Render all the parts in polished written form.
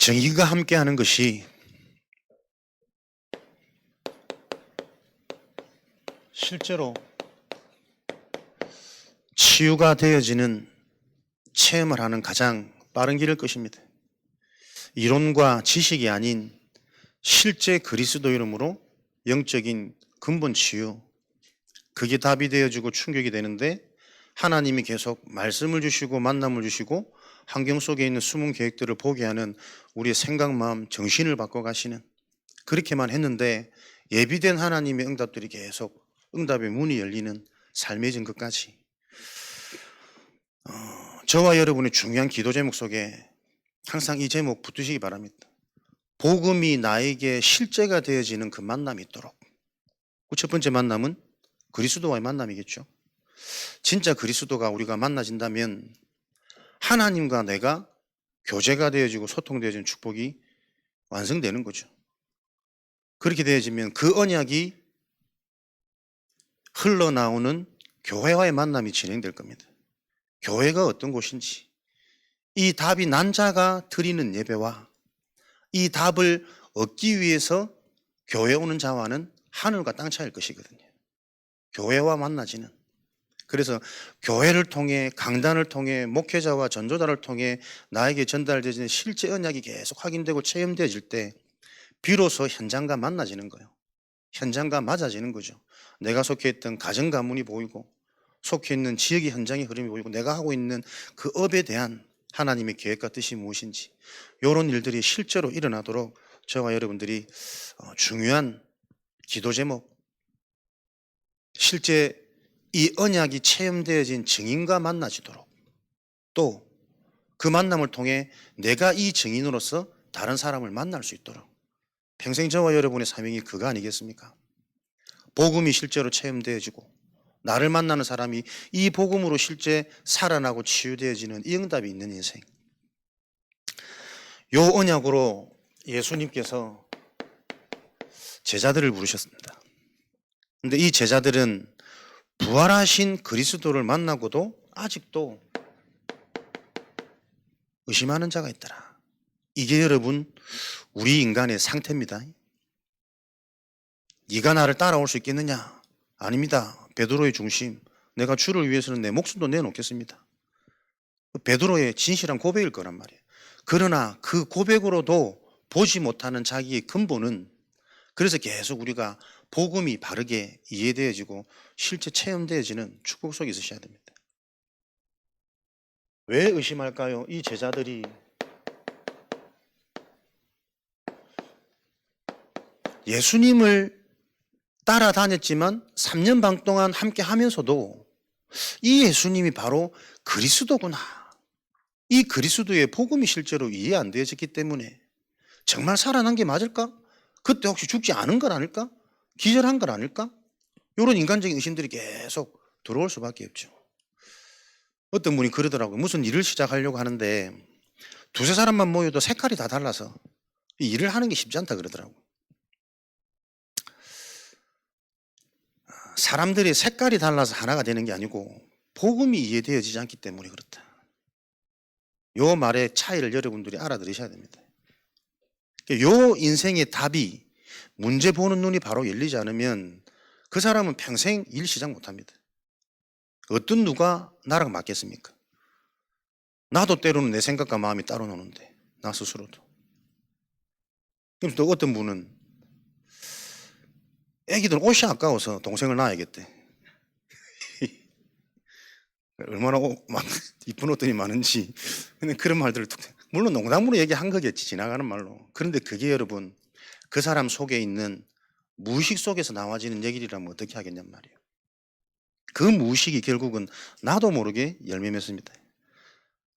정의가 함께하는 것이 실제로 치유가 되어지는 체험을 하는 가장 빠른 길일 것입니다. 이론과 지식이 아닌 실제 그리스도 이름으로 영적인 근본 치유, 그게 답이 되어지고 충격이 되는데 하나님이 계속 말씀을 주시고 만남을 주시고 환경 속에 있는 숨은 계획들을 보게 하는 우리의 생각, 마음, 정신을 바꿔가시는, 그렇게만 했는데 예비된 하나님의 응답들이 계속 응답의 문이 열리는 삶의 증거까지. 저와 여러분의 중요한 기도 제목 속에 항상 이 제목 붙드시기 바랍니다. 복음이 나에게 실제가 되어지는 그 만남이 있도록. 그 첫 번째 만남은 그리스도와의 만남이겠죠. 진짜 그리스도가 우리가 만나진다면 하나님과 내가 교제가 되어지고 소통되어지는 축복이 완성되는 거죠. 그렇게 되어지면 그 언약이 흘러나오는 교회와의 만남이 진행될 겁니다. 교회가 어떤 곳인지, 이 답이 난 자가 드리는 예배와 이 답을 얻기 위해서 교회에 오는 자와는 하늘과 땅 차이일 것이거든요. 교회와 만나지는. 그래서 교회를 통해, 강단을 통해, 목회자와 전도자를 통해 나에게 전달되어지는 실제 언약이 계속 확인되고 체험되어질 때 비로소 현장과 만나지는 거예요. 현장과 맞아지는 거죠. 내가 속해 있던 가정 가문이 보이고 속해 있는 지역의 현장의 흐름이 보이고 내가 하고 있는 그 업에 대한 하나님의 계획과 뜻이 무엇인지, 이런 일들이 실제로 일어나도록 저와 여러분들이 중요한 기도 제목, 실제 이 언약이 체험되어진 증인과 만나지도록, 또 그 만남을 통해 내가 이 증인으로서 다른 사람을 만날 수 있도록, 평생 저와 여러분의 사명이 그거 아니겠습니까? 복음이 실제로 체험되어지고 나를 만나는 사람이 이 복음으로 실제 살아나고 치유되어지는 이 응답이 있는 인생. 요 언약으로 예수님께서 제자들을 부르셨습니다. 근데 이 제자들은 부활하신 그리스도를 만나고도 아직도 의심하는 자가 있더라. 이게 여러분 우리 인간의 상태입니다. 네가 나를 따라올 수 있겠느냐? 아닙니다. 베드로의 중심, 내가 주를 위해서는 내 목숨도 내놓겠습니다. 베드로의 진실한 고백일 거란 말이에요. 그러나 그 고백으로도 보지 못하는 자기의 근본은, 그래서 계속 우리가 복음이 바르게 이해되어지고 실제 체험되어지는 축복 속에 있으셔야 됩니다. 왜 의심할까요? 이 제자들이 예수님을 따라다녔지만 3년 반 동안 함께 하면서도 이 예수님이 바로 그리스도구나, 이 그리스도의 복음이 실제로 이해 안 되어졌기 때문에 정말 살아난 게 맞을까? 그때 혹시 죽지 않은 건 아닐까? 기절한 건 아닐까? 이런 인간적인 의심들이 계속 들어올 수밖에 없죠. 어떤 분이 그러더라고요. 무슨 일을 시작하려고 하는데 두세 사람만 모여도 색깔이 다 달라서 이 일을 하는 게 쉽지 않다 그러더라고요. 사람들이 색깔이 달라서 하나가 되는 게 아니고 복음이 이해되어지지 않기 때문에 그렇다. 요 말의 차이를 여러분들이 알아들으셔야 됩니다. 요 인생의 답이, 문제 보는 눈이 바로 열리지 않으면 그 사람은 평생 일 시작 못합니다. 어떤 누가 나랑 맞겠습니까? 나도 때로는 내 생각과 마음이 따로 노는데, 나 스스로도. 그럼 또 어떤 분은 애기들 옷이 아까워서 동생을 낳아야겠대. 얼마나 이쁜 옷들이 많은지. 근데 그런 말들을 물론 농담으로 얘기한 거겠지, 지나가는 말로. 그런데 그게 여러분 그 사람 속에 있는 무의식 속에서 나와지는 얘기라면 어떻게 하겠냔 말이에요. 그 무의식이 결국은 나도 모르게 열매 맺습니다.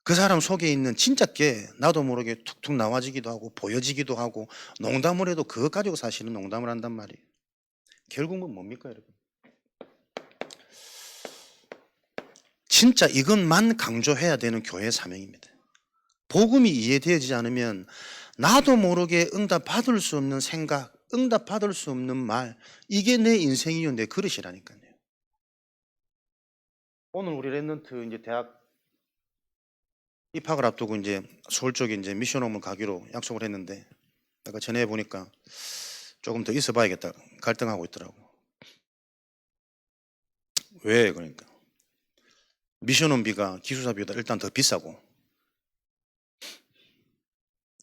그 사람 속에 있는 진짜 게 나도 모르게 툭툭 나와지기도 하고 보여지기도 하고, 농담을 해도 그것 가지고 사실은 농담을 한단 말이에요. 결국은 뭡니까 여러분? 진짜 이것만 강조해야 되는 교회의 사명입니다. 복음이 이해되어지지 않으면 나도 모르게 응답받을 수 없는 생각, 응답받을 수 없는 말, 이게 내 인생이요, 내 그릇이라니까요. 오늘 우리 랩런트 이제 대학 입학을 앞두고 이제 서울 쪽에 이제 미션홈을 가기로 약속을 했는데 아까 전에 보니까 조금 더 있어 봐야겠다 갈등하고 있더라고. 왜 그러니까 미션홈비가 기숙사비보다 일단 더 비싸고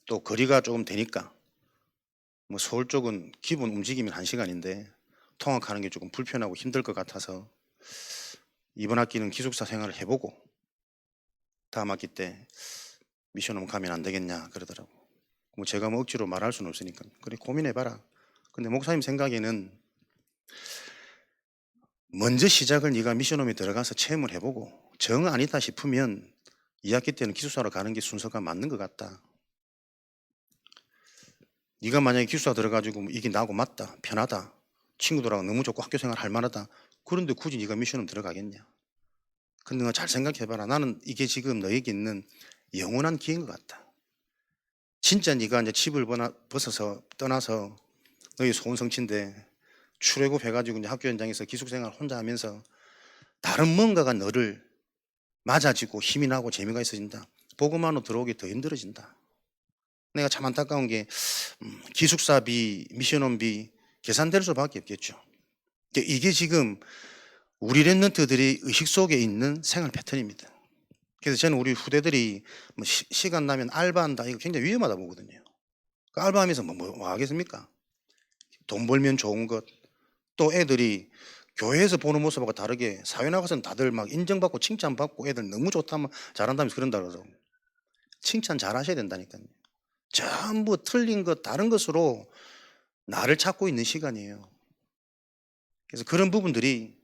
또 거리가 조금 되니까 뭐 서울 쪽은 기본 움직이면 1시간인데 통학하는 게 조금 불편하고 힘들 것 같아서 이번 학기는 기숙사 생활을 해보고 다음 학기 때 미션홈 가면 안 되겠냐 그러더라고. 뭐 제가 뭐 억지로 말할 수는 없으니까 그래 고민해봐라. 근데 목사님 생각에는 먼저 시작을 네가 미션홈에 들어가서 체험을 해보고 정 아니다 싶으면 2학기 때는 기숙사로 가는 게 순서가 맞는 것 같다. 네가 만약에 기숙사 들어가지고 이게 나하고 맞다, 편하다, 친구들하고 너무 좋고 학교 생활 할 만하다. 그런데 굳이 네가 미션홈 들어가겠냐? 근데 너 잘 생각해봐라. 나는 이게 지금 너에게 있는 영원한 기회인 것 같다. 진짜 네가 이제 집을 벗어서 떠나서 너희 소원 성취인데 출애굽 해가지고 이제 학교 현장에서 기숙생활 혼자 하면서 다른 뭔가가 너를 맞아지고 힘이 나고 재미가 있어진다. 복음만으로 들어오기 더 힘들어진다. 내가 참 안타까운 게 기숙사비, 미션홈비 계산될 수밖에 없겠죠. 이게 지금 우리 랩런트들이 의식 속에 있는 생활 패턴입니다. 그래서 저는 우리 후대들이 뭐 시간 나면 알바한다 이거 굉장히 위험하다 보거든요. 그 알바하면서 뭐 하겠습니까? 돈 벌면 좋은 것. 또 애들이 교회에서 보는 모습하고 다르게 사회 나가서는 다들 막 인정받고 칭찬받고 애들 너무 좋다면 잘한다면서 그런다 그러죠. 칭찬 잘 하셔야 된다니까요. 전부 틀린 것 다른 것으로 나를 찾고 있는 시간이에요. 그래서 그런 부분들이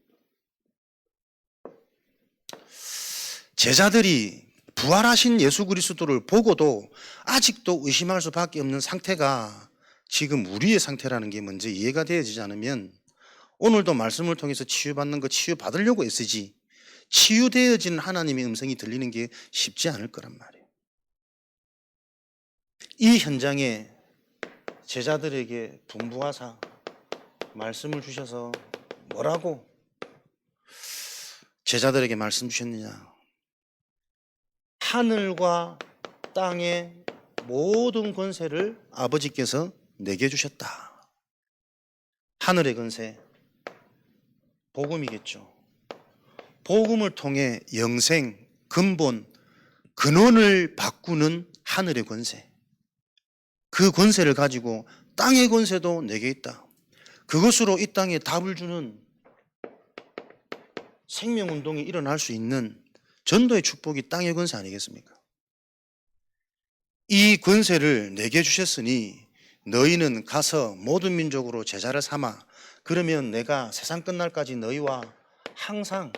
제자들이 부활하신 예수 그리스도를 보고도 아직도 의심할 수밖에 없는 상태가 지금 우리의 상태라는 게 먼저 이해가 되어지지 않으면 오늘도 말씀을 통해서 치유받는 거 치유받으려고 애쓰지 치유되어지는 하나님의 음성이 들리는 게 쉽지 않을 거란 말이에요. 이 현장에 제자들에게 분부하사 말씀을 주셔서 뭐라고 제자들에게 말씀 주셨느냐? 하늘과 땅의 모든 권세를 아버지께서 내게 주셨다. 하늘의 권세, 복음이겠죠. 복음을 통해 영생, 근본, 근원을 바꾸는 하늘의 권세. 그 권세를 가지고 땅의 권세도 내게 있다. 그것으로 이 땅에 답을 주는 생명운동이 일어날 수 있는 전도의 축복이 땅의 권세 아니겠습니까? 이 권세를 내게 주셨으니 너희는 가서 모든 민족으로 제자를 삼아 그러면 내가 세상 끝날까지 너희와 항상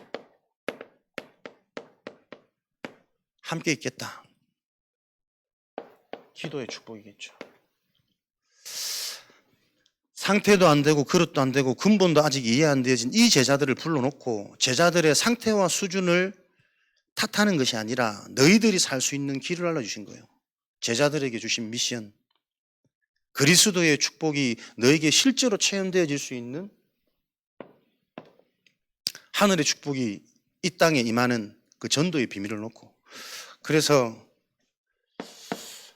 함께 있겠다. 기도의 축복이겠죠. 상태도 안 되고 그릇도 안 되고 근본도 아직 이해 안 되어진 이 제자들을 불러놓고 제자들의 상태와 수준을 탓하는 것이 아니라 너희들이 살 수 있는 길을 알려주신 거예요. 제자들에게 주신 미션, 그리스도의 축복이 너에게 실제로 체험되어질 수 있는 하늘의 축복이 이 땅에 임하는 그 전도의 비밀을 놓고 그래서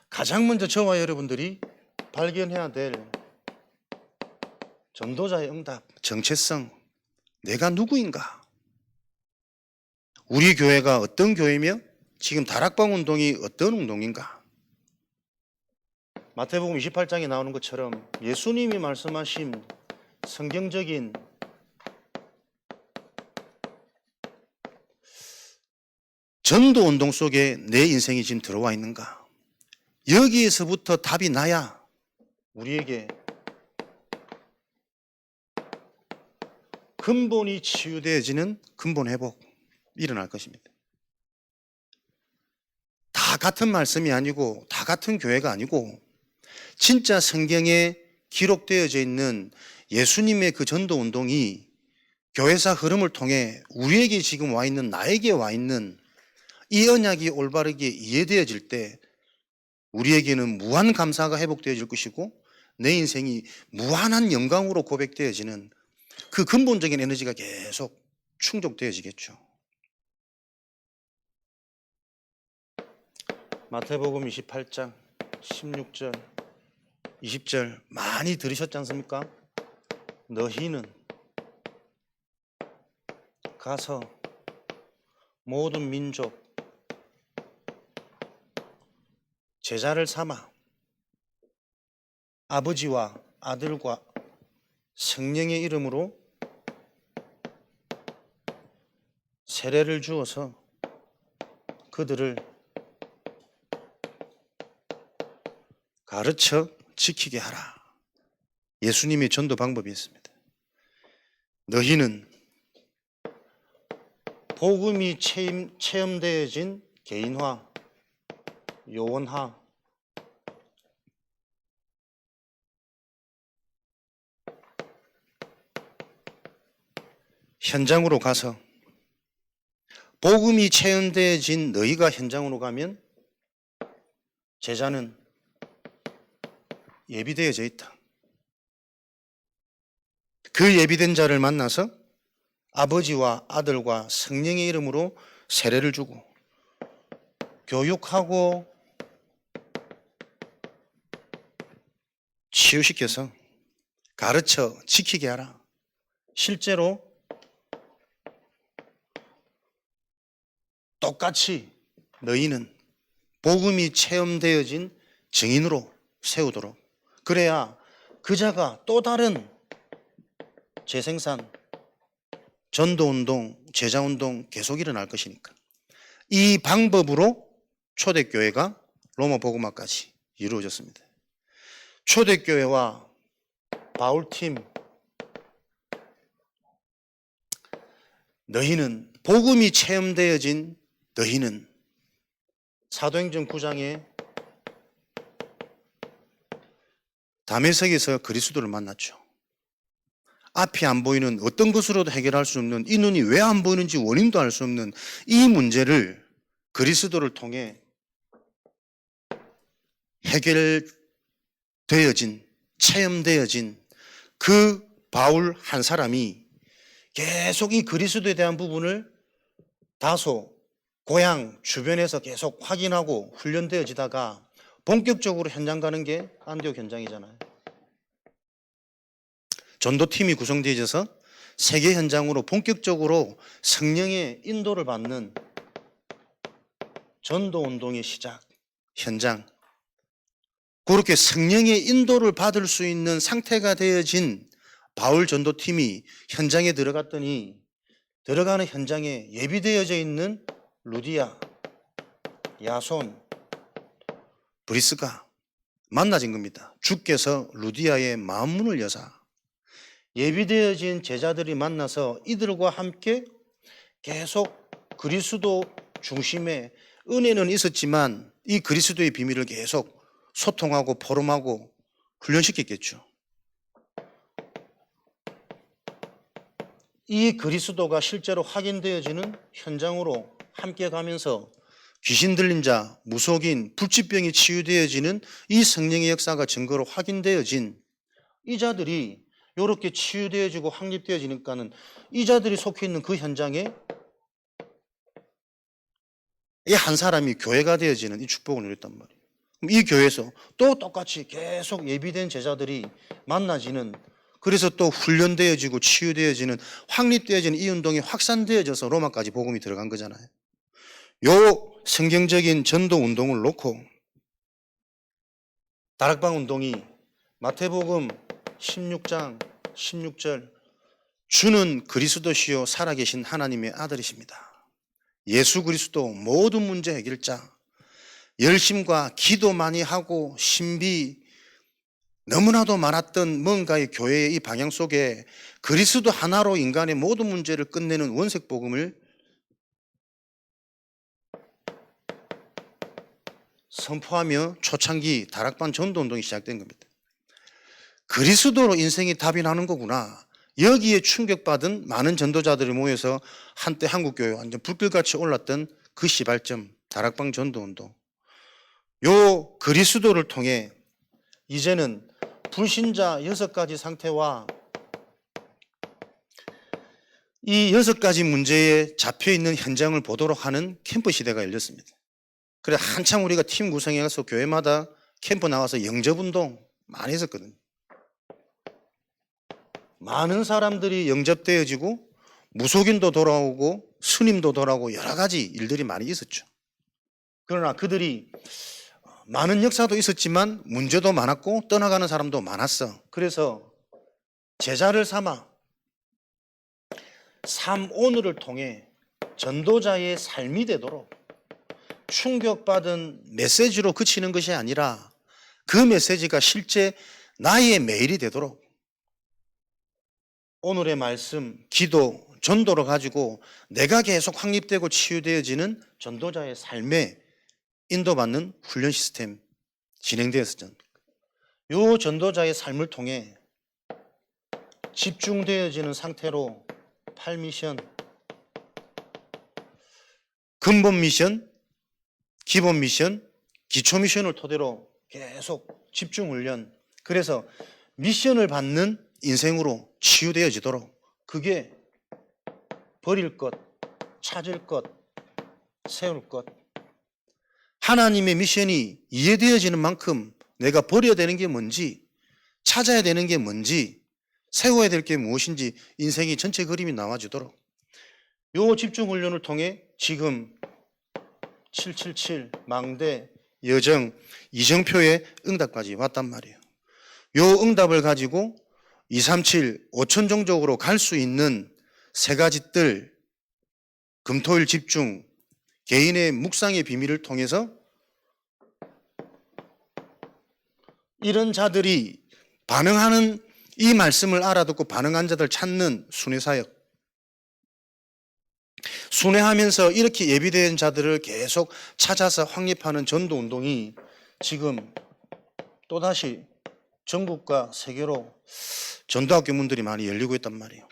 가장 먼저 저와 여러분들이 발견해야 될 전도자의 응답, 정체성, 내가 누구인가? 우리 교회가 어떤 교회며 지금 다락방 운동이 어떤 운동인가? 마태복음 28장에 나오는 것처럼 예수님이 말씀하신 성경적인 전도 운동 속에 내 인생이 지금 들어와 있는가? 여기에서부터 답이 나야 우리에게 근본이 치유되어지는 근본 회복 일어날 것입니다. 다 같은 말씀이 아니고 다 같은 교회가 아니고 진짜 성경에 기록되어져 있는 예수님의 그 전도 운동이 교회사 흐름을 통해 우리에게 지금 와 있는 나에게 와 있는 이 언약이 올바르게 이해되어질 때 우리에게는 무한 감사가 회복되어질 것이고 내 인생이 무한한 영광으로 고백되어지는 그 근본적인 에너지가 계속 충족되어지겠죠. 마태복음 28장 16절 20절 많이 들으셨지 않습니까? 너희는 가서 모든 민족 제자를 삼아 아버지와 아들과 성령의 이름으로 세례를 주어서 그들을 가르쳐 지키게 하라. 예수님의 전도 방법이 있습니다. 너희는 복음이 체험되어진 개인화, 요원화, 현장으로 가서 복음이 체험되어진 너희가 현장으로 가면 제자는 예비되어져 있다. 그 예비된 자를 만나서 아버지와 아들과 성령의 이름으로 세례를 주고 교육하고 치유시켜서 가르쳐 지키게 하라. 실제로 똑같이 너희는 복음이 체험되어진 증인으로 세우도록, 그래야 그 자가 또 다른 재생산, 전도운동, 제자운동 계속 일어날 것이니까. 이 방법으로 초대교회가 로마 복음화까지 이루어졌습니다. 초대교회와 바울팀, 너희는 복음이 체험되어진 너희는 사도행전 9장에 다메섹에서 그리스도를 만났죠. 앞이 안 보이는 어떤 것으로도 해결할 수 없는, 이 눈이 왜 안 보이는지 원인도 알 수 없는 이 문제를 그리스도를 통해 해결되어진, 체험되어진 그 바울 한 사람이 계속 이 그리스도에 대한 부분을 다소 고향 주변에서 계속 확인하고 훈련되어지다가 본격적으로 현장 가는 게 안디옥 현장이잖아요. 전도팀이 구성되어져서 세계 현장으로 본격적으로 성령의 인도를 받는 전도운동의 시작, 현장. 그렇게 성령의 인도를 받을 수 있는 상태가 되어진 바울 전도팀이 현장에 들어갔더니 들어가는 현장에 예비되어져 있는 루디아, 야손, 브리스가 만나진 겁니다. 주께서 루디아의 마음문을 여사 예비되어진 제자들이 만나서 이들과 함께 계속 그리스도 중심의 은혜는 있었지만 이 그리스도의 비밀을 계속 소통하고 포럼하고 훈련시켰겠죠. 이 그리스도가 실제로 확인되어지는 현장으로 함께 가면서 귀신 들린 자, 무속인, 불치병이 치유되어지는 이 성령의 역사가 증거로 확인되어진 이 자들이 이렇게 치유되어지고 확립되어지니까는 이 자들이 속해 있는 그 현장에 이 한 사람이 교회가 되어지는 이 축복을 누렸단 말이에요. 그럼 이 교회에서 또 똑같이 계속 예비된 제자들이 만나지는, 그래서 또 훈련되어지고 치유되어지는, 확립되어지는 이 운동이 확산되어져서 로마까지 복음이 들어간 거잖아요. 요 성경적인 전도 운동을 놓고 다락방 운동이 마태복음 16장 16절 주는 그리스도시요 살아계신 하나님의 아들이십니다. 예수 그리스도 모든 문제 해결자, 열심과 기도 많이 하고 신비 너무나도 많았던 뭔가의 교회의 이 방향 속에 그리스도 하나로 인간의 모든 문제를 끝내는 원색 복음을 선포하며 초창기 다락방 전도 운동이 시작된 겁니다. 그리스도로 인생이 답이 나는 거구나. 여기에 충격받은 많은 전도자들이 모여서 한때 한국교회 완전 불길같이 올랐던 그 시발점, 다락방 전도운동. 요 그리스도를 통해 이제는 불신자 6가지 상태와 이 6가지 문제에 잡혀있는 현장을 보도록 하는 캠프 시대가 열렸습니다. 그래 한참 우리가 팀 구성해서 교회마다 캠프 나와서 영접운동 많이 했었거든요. 많은 사람들이 영접되어지고 무속인도 돌아오고 스님도 돌아오고 여러 가지 일들이 많이 있었죠. 그러나 그들이 많은 역사도 있었지만 문제도 많았고 떠나가는 사람도 많았어. 그래서 제자를 삼아 삶 오늘을 통해 전도자의 삶이 되도록 충격받은 메시지로 그치는 것이 아니라 그 메시지가 실제 나의 매일이 되도록 오늘의 말씀, 기도, 전도를 가지고 내가 계속 확립되고 치유되어지는 전도자의 삶에 인도받는 훈련 시스템 진행되었었죠. 이 전도자의 삶을 통해 집중되어지는 상태로 8미션, 근본 미션, 기본 미션, 기초 미션을 토대로 계속 집중 훈련. 그래서 미션을 받는 인생으로 치유되어지도록 그게 버릴 것, 찾을 것, 세울 것. 하나님의 미션이 이해되어지는 만큼 내가 버려야 되는 게 뭔지, 찾아야 되는 게 뭔지, 세워야 될 게 무엇인지 인생의 전체 그림이 나와지도록 요 집중 훈련을 통해 지금 777, 망대, 여정, 이정표의 응답까지 왔단 말이에요. 요 응답을 가지고 237, 5천종족으로 갈 수 있는 세 가지 뜰, 금토일 집중, 개인의 묵상의 비밀을 통해서 이런 자들이 반응하는 이 말씀을 알아듣고 반응한 자들 찾는 순회사역. 순회하면서 이렇게 예비된 자들을 계속 찾아서 확립하는 전도운동이 지금 또다시 전국과 세계로 전도학교 문들이 많이 열리고 있단 말이에요.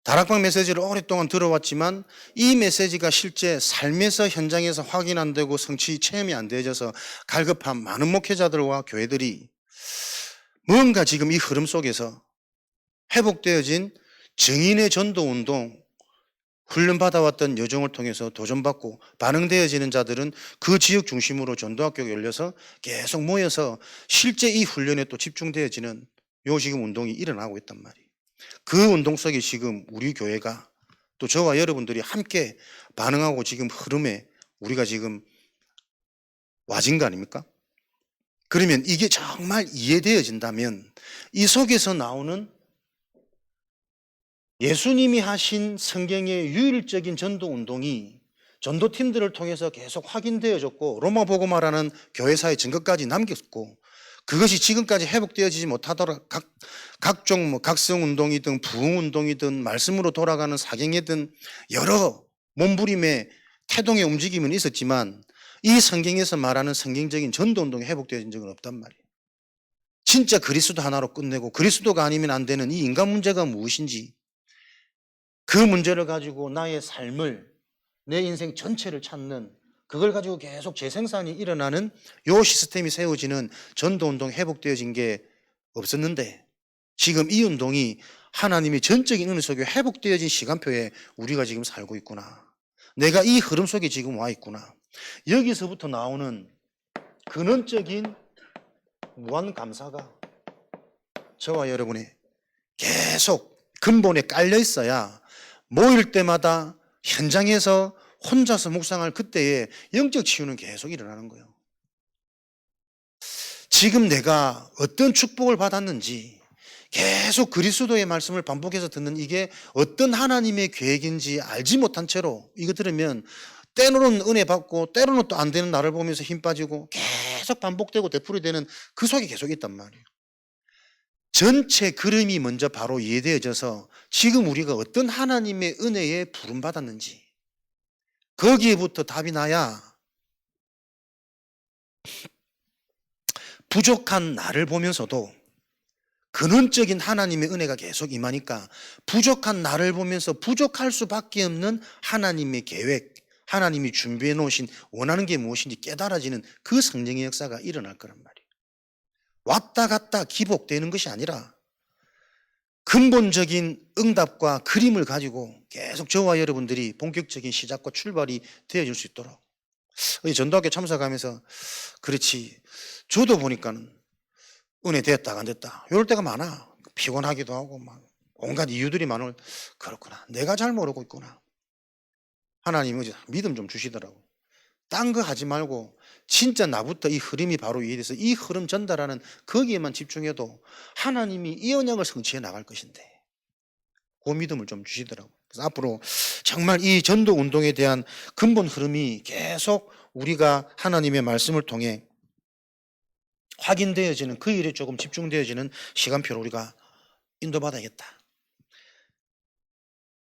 다락방 메시지를 오랫동안 들어왔지만 이 메시지가 실제 삶에서 현장에서 확인 안 되고 성취 체험이 안 되어져서 갈급한 많은 목회자들과 교회들이 뭔가 지금 이 흐름 속에서 회복되어진 증인의 전도운동, 훈련받아왔던 여정을 통해서 도전받고 반응되어지는 자들은 그 지역 중심으로 전도학교가 열려서 계속 모여서 실제 이 훈련에 또 집중되어지는 요 지금 운동이 일어나고 있단 말이에요. 그 운동 속에 지금 우리 교회가 또 저와 여러분들이 함께 반응하고 지금 흐름에 우리가 지금 와진 거 아닙니까? 그러면 이게 정말 이해되어진다면 이 속에서 나오는 예수님이 하신 성경의 유일적인 전도 운동이 전도팀들을 통해서 계속 확인되어졌고 로마복음화라는 교회사의 증거까지 남겼고 그것이 지금까지 회복되어지지 못하도록 각종 각성운동이든 부흥운동이든 말씀으로 돌아가는 사경이든 여러 몸부림의 태동의 움직임은 있었지만 이 성경에서 말하는 성경적인 전도운동이 회복되어진 적은 없단 말이에요. 진짜 그리스도 하나로 끝내고 그리스도가 아니면 안 되는 이 인간 문제가 무엇인지 그 문제를 가지고 나의 삶을 내 인생 전체를 찾는 그걸 가지고 계속 재생산이 일어나는 요 시스템이 세워지는 전도운동 회복되어진 게 없었는데 지금 이 운동이 하나님의 전적인 은혜 속에 회복되어진 시간표에 우리가 지금 살고 있구나. 내가 이 흐름 속에 지금 와 있구나. 여기서부터 나오는 근원적인 무한 감사가 저와 여러분의 계속 근본에 깔려 있어야 모일 때마다 현장에서 혼자서 묵상할 그때에 영적 치유는 계속 일어나는 거예요. 지금 내가 어떤 축복을 받았는지 계속 그리스도의 말씀을 반복해서 듣는 이게 어떤 하나님의 계획인지 알지 못한 채로 이거 들으면 때로는 은혜 받고 때로는 또 안 되는 나를 보면서 힘 빠지고 계속 반복되고 되풀이되는 그 속에 계속 있단 말이에요. 전체 그림이 먼저 바로 이해되어져서 지금 우리가 어떤 하나님의 은혜에 부름받았는지 거기에부터 답이 나야 부족한 나를 보면서도 근원적인 하나님의 은혜가 계속 임하니까 부족한 나를 보면서 부족할 수밖에 없는 하나님의 계획, 하나님이 준비해 놓으신 원하는 게 무엇인지 깨달아지는 그 성령의 역사가 일어날 거란 말이에요. 왔다 갔다 기복되는 것이 아니라 근본적인 응답과 그림을 가지고 계속 저와 여러분들이 본격적인 시작과 출발이 되어질 수 있도록 전도학교 참석하면서 그렇지, 저도 보니까는 은혜 됐다 안 됐다 이럴 때가 많아. 피곤하기도 하고 막 온갖 이유들이 많을. 그렇구나, 내가 잘 모르고 있구나. 하나님은 믿음 좀 주시더라고. 딴 거 하지 말고 진짜 나부터 이 흐름이 바로 이해돼서 이 흐름 전달하는 거기에만 집중해도 하나님이 이 언약을 성취해 나갈 것인데, 그 믿음을 좀 주시더라고. 그래서 앞으로 정말 이 전도 운동에 대한 근본 흐름이 계속 우리가 하나님의 말씀을 통해 확인되어지는, 그 일에 조금 집중되어지는 시간표를 우리가 인도받아야겠다.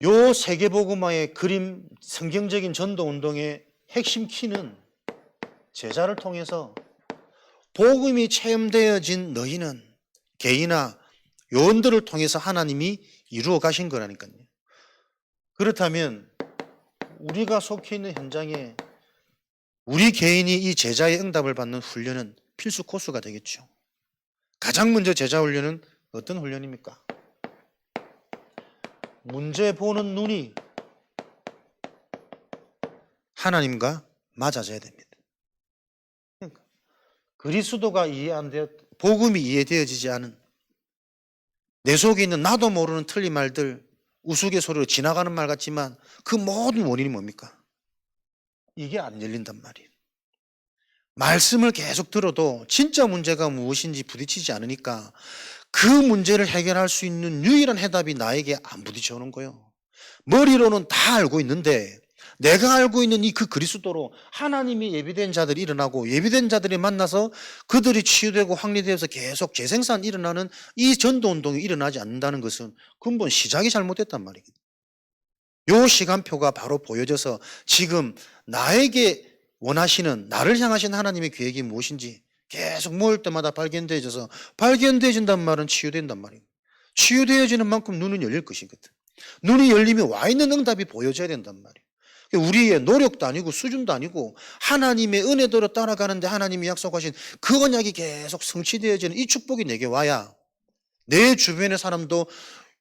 요 세계복음화의 그림, 성경적인 전도 운동의 핵심 키는 제자를 통해서 복음이 체험되어진 너희는 개인이나 요원들을 통해서 하나님이 이루어 가신 거라니까요. 그렇다면 우리가 속해 있는 현장에 우리 개인이 이 제자의 응답을 받는 훈련은 필수 코스가 되겠죠. 가장 먼저 제자 훈련은 어떤 훈련입니까? 문제 보는 눈이 하나님과 맞아져야 됩니다. 그러니까 그리스도가 이해 안 되었, 복음이 이해되어지지 않은, 내 속에 있는 나도 모르는 틀린 말들, 우스갯소리로 지나가는 말 같지만 그 모든 원인이 뭡니까? 이게 안 열린단 말이에요. 말씀을 계속 들어도 진짜 문제가 무엇인지 부딪히지 않으니까 그 문제를 해결할 수 있는 유일한 해답이 나에게 안 부딪혀오는 거예요. 머리로는 다 알고 있는데 내가 알고 있는 이 그 그리스도로 하나님이 예비된 자들이 일어나고 예비된 자들이 만나서 그들이 치유되고 확리되어서 계속 재생산 일어나는 이 전도운동이 일어나지 않는다는 것은 근본 시작이 잘못됐단 말이거든요. 요 시간표가 바로 보여져서 지금 나에게 원하시는, 나를 향하신 하나님의 계획이 무엇인지 계속 모일 때마다 발견되어져서, 발견되어진단 말은 치유된단 말이에요. 치유되어지는 만큼 눈은 열릴 것이거든. 눈이 열리면 와 있는 응답이 보여져야 된단 말이에요. 우리의 노력도 아니고 수준도 아니고 하나님의 은혜대로 따라가는데 하나님이 약속하신 그 언약이 계속 성취되어지는 이 축복이 내게 와야 내 주변의 사람도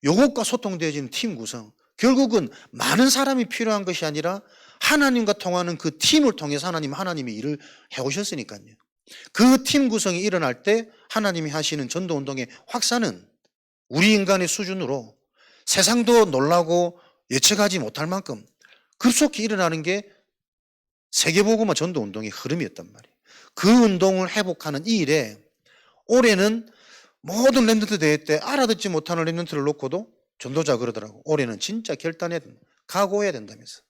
요것과 소통되어지는 팀 구성, 결국은 많은 사람이 필요한 것이 아니라 하나님과 통하는 그 팀을 통해서 하나님이 일을 해오셨으니까요. 그 팀 구성이 일어날 때 하나님이 하시는 전도운동의 확산은 우리 인간의 수준으로 세상도 놀라고 예측하지 못할 만큼 급속히 일어나는 게 세계복음화 전도운동의 흐름이었단 말이에요. 그 운동을 회복하는 이 일에 올해는 모든 랩런트 대회 때 알아듣지 못하는 랩런트를 놓고도 전도자 그러더라고. 올해는 진짜 결단해야 된다, 각오해야 된다면서.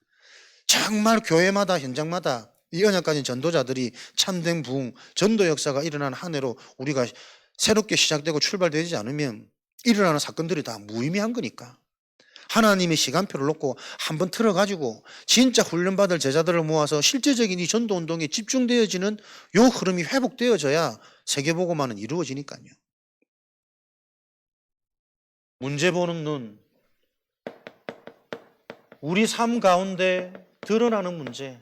정말 교회마다 현장마다 이 언약 가진 전도자들이 참된 부흥, 전도 역사가 일어나는 한 해로 우리가 새롭게 시작되고 출발되지 않으면 일어나는 사건들이 다 무의미한 거니까 하나님의 시간표를 놓고 한번 틀어가지고 진짜 훈련받을 제자들을 모아서 실제적인 이 전도운동에 집중되어지는 요 흐름이 회복되어져야 세계복음화는 이루어지니까요. 문제 보는 눈, 우리 삶 가운데 드러나는 문제.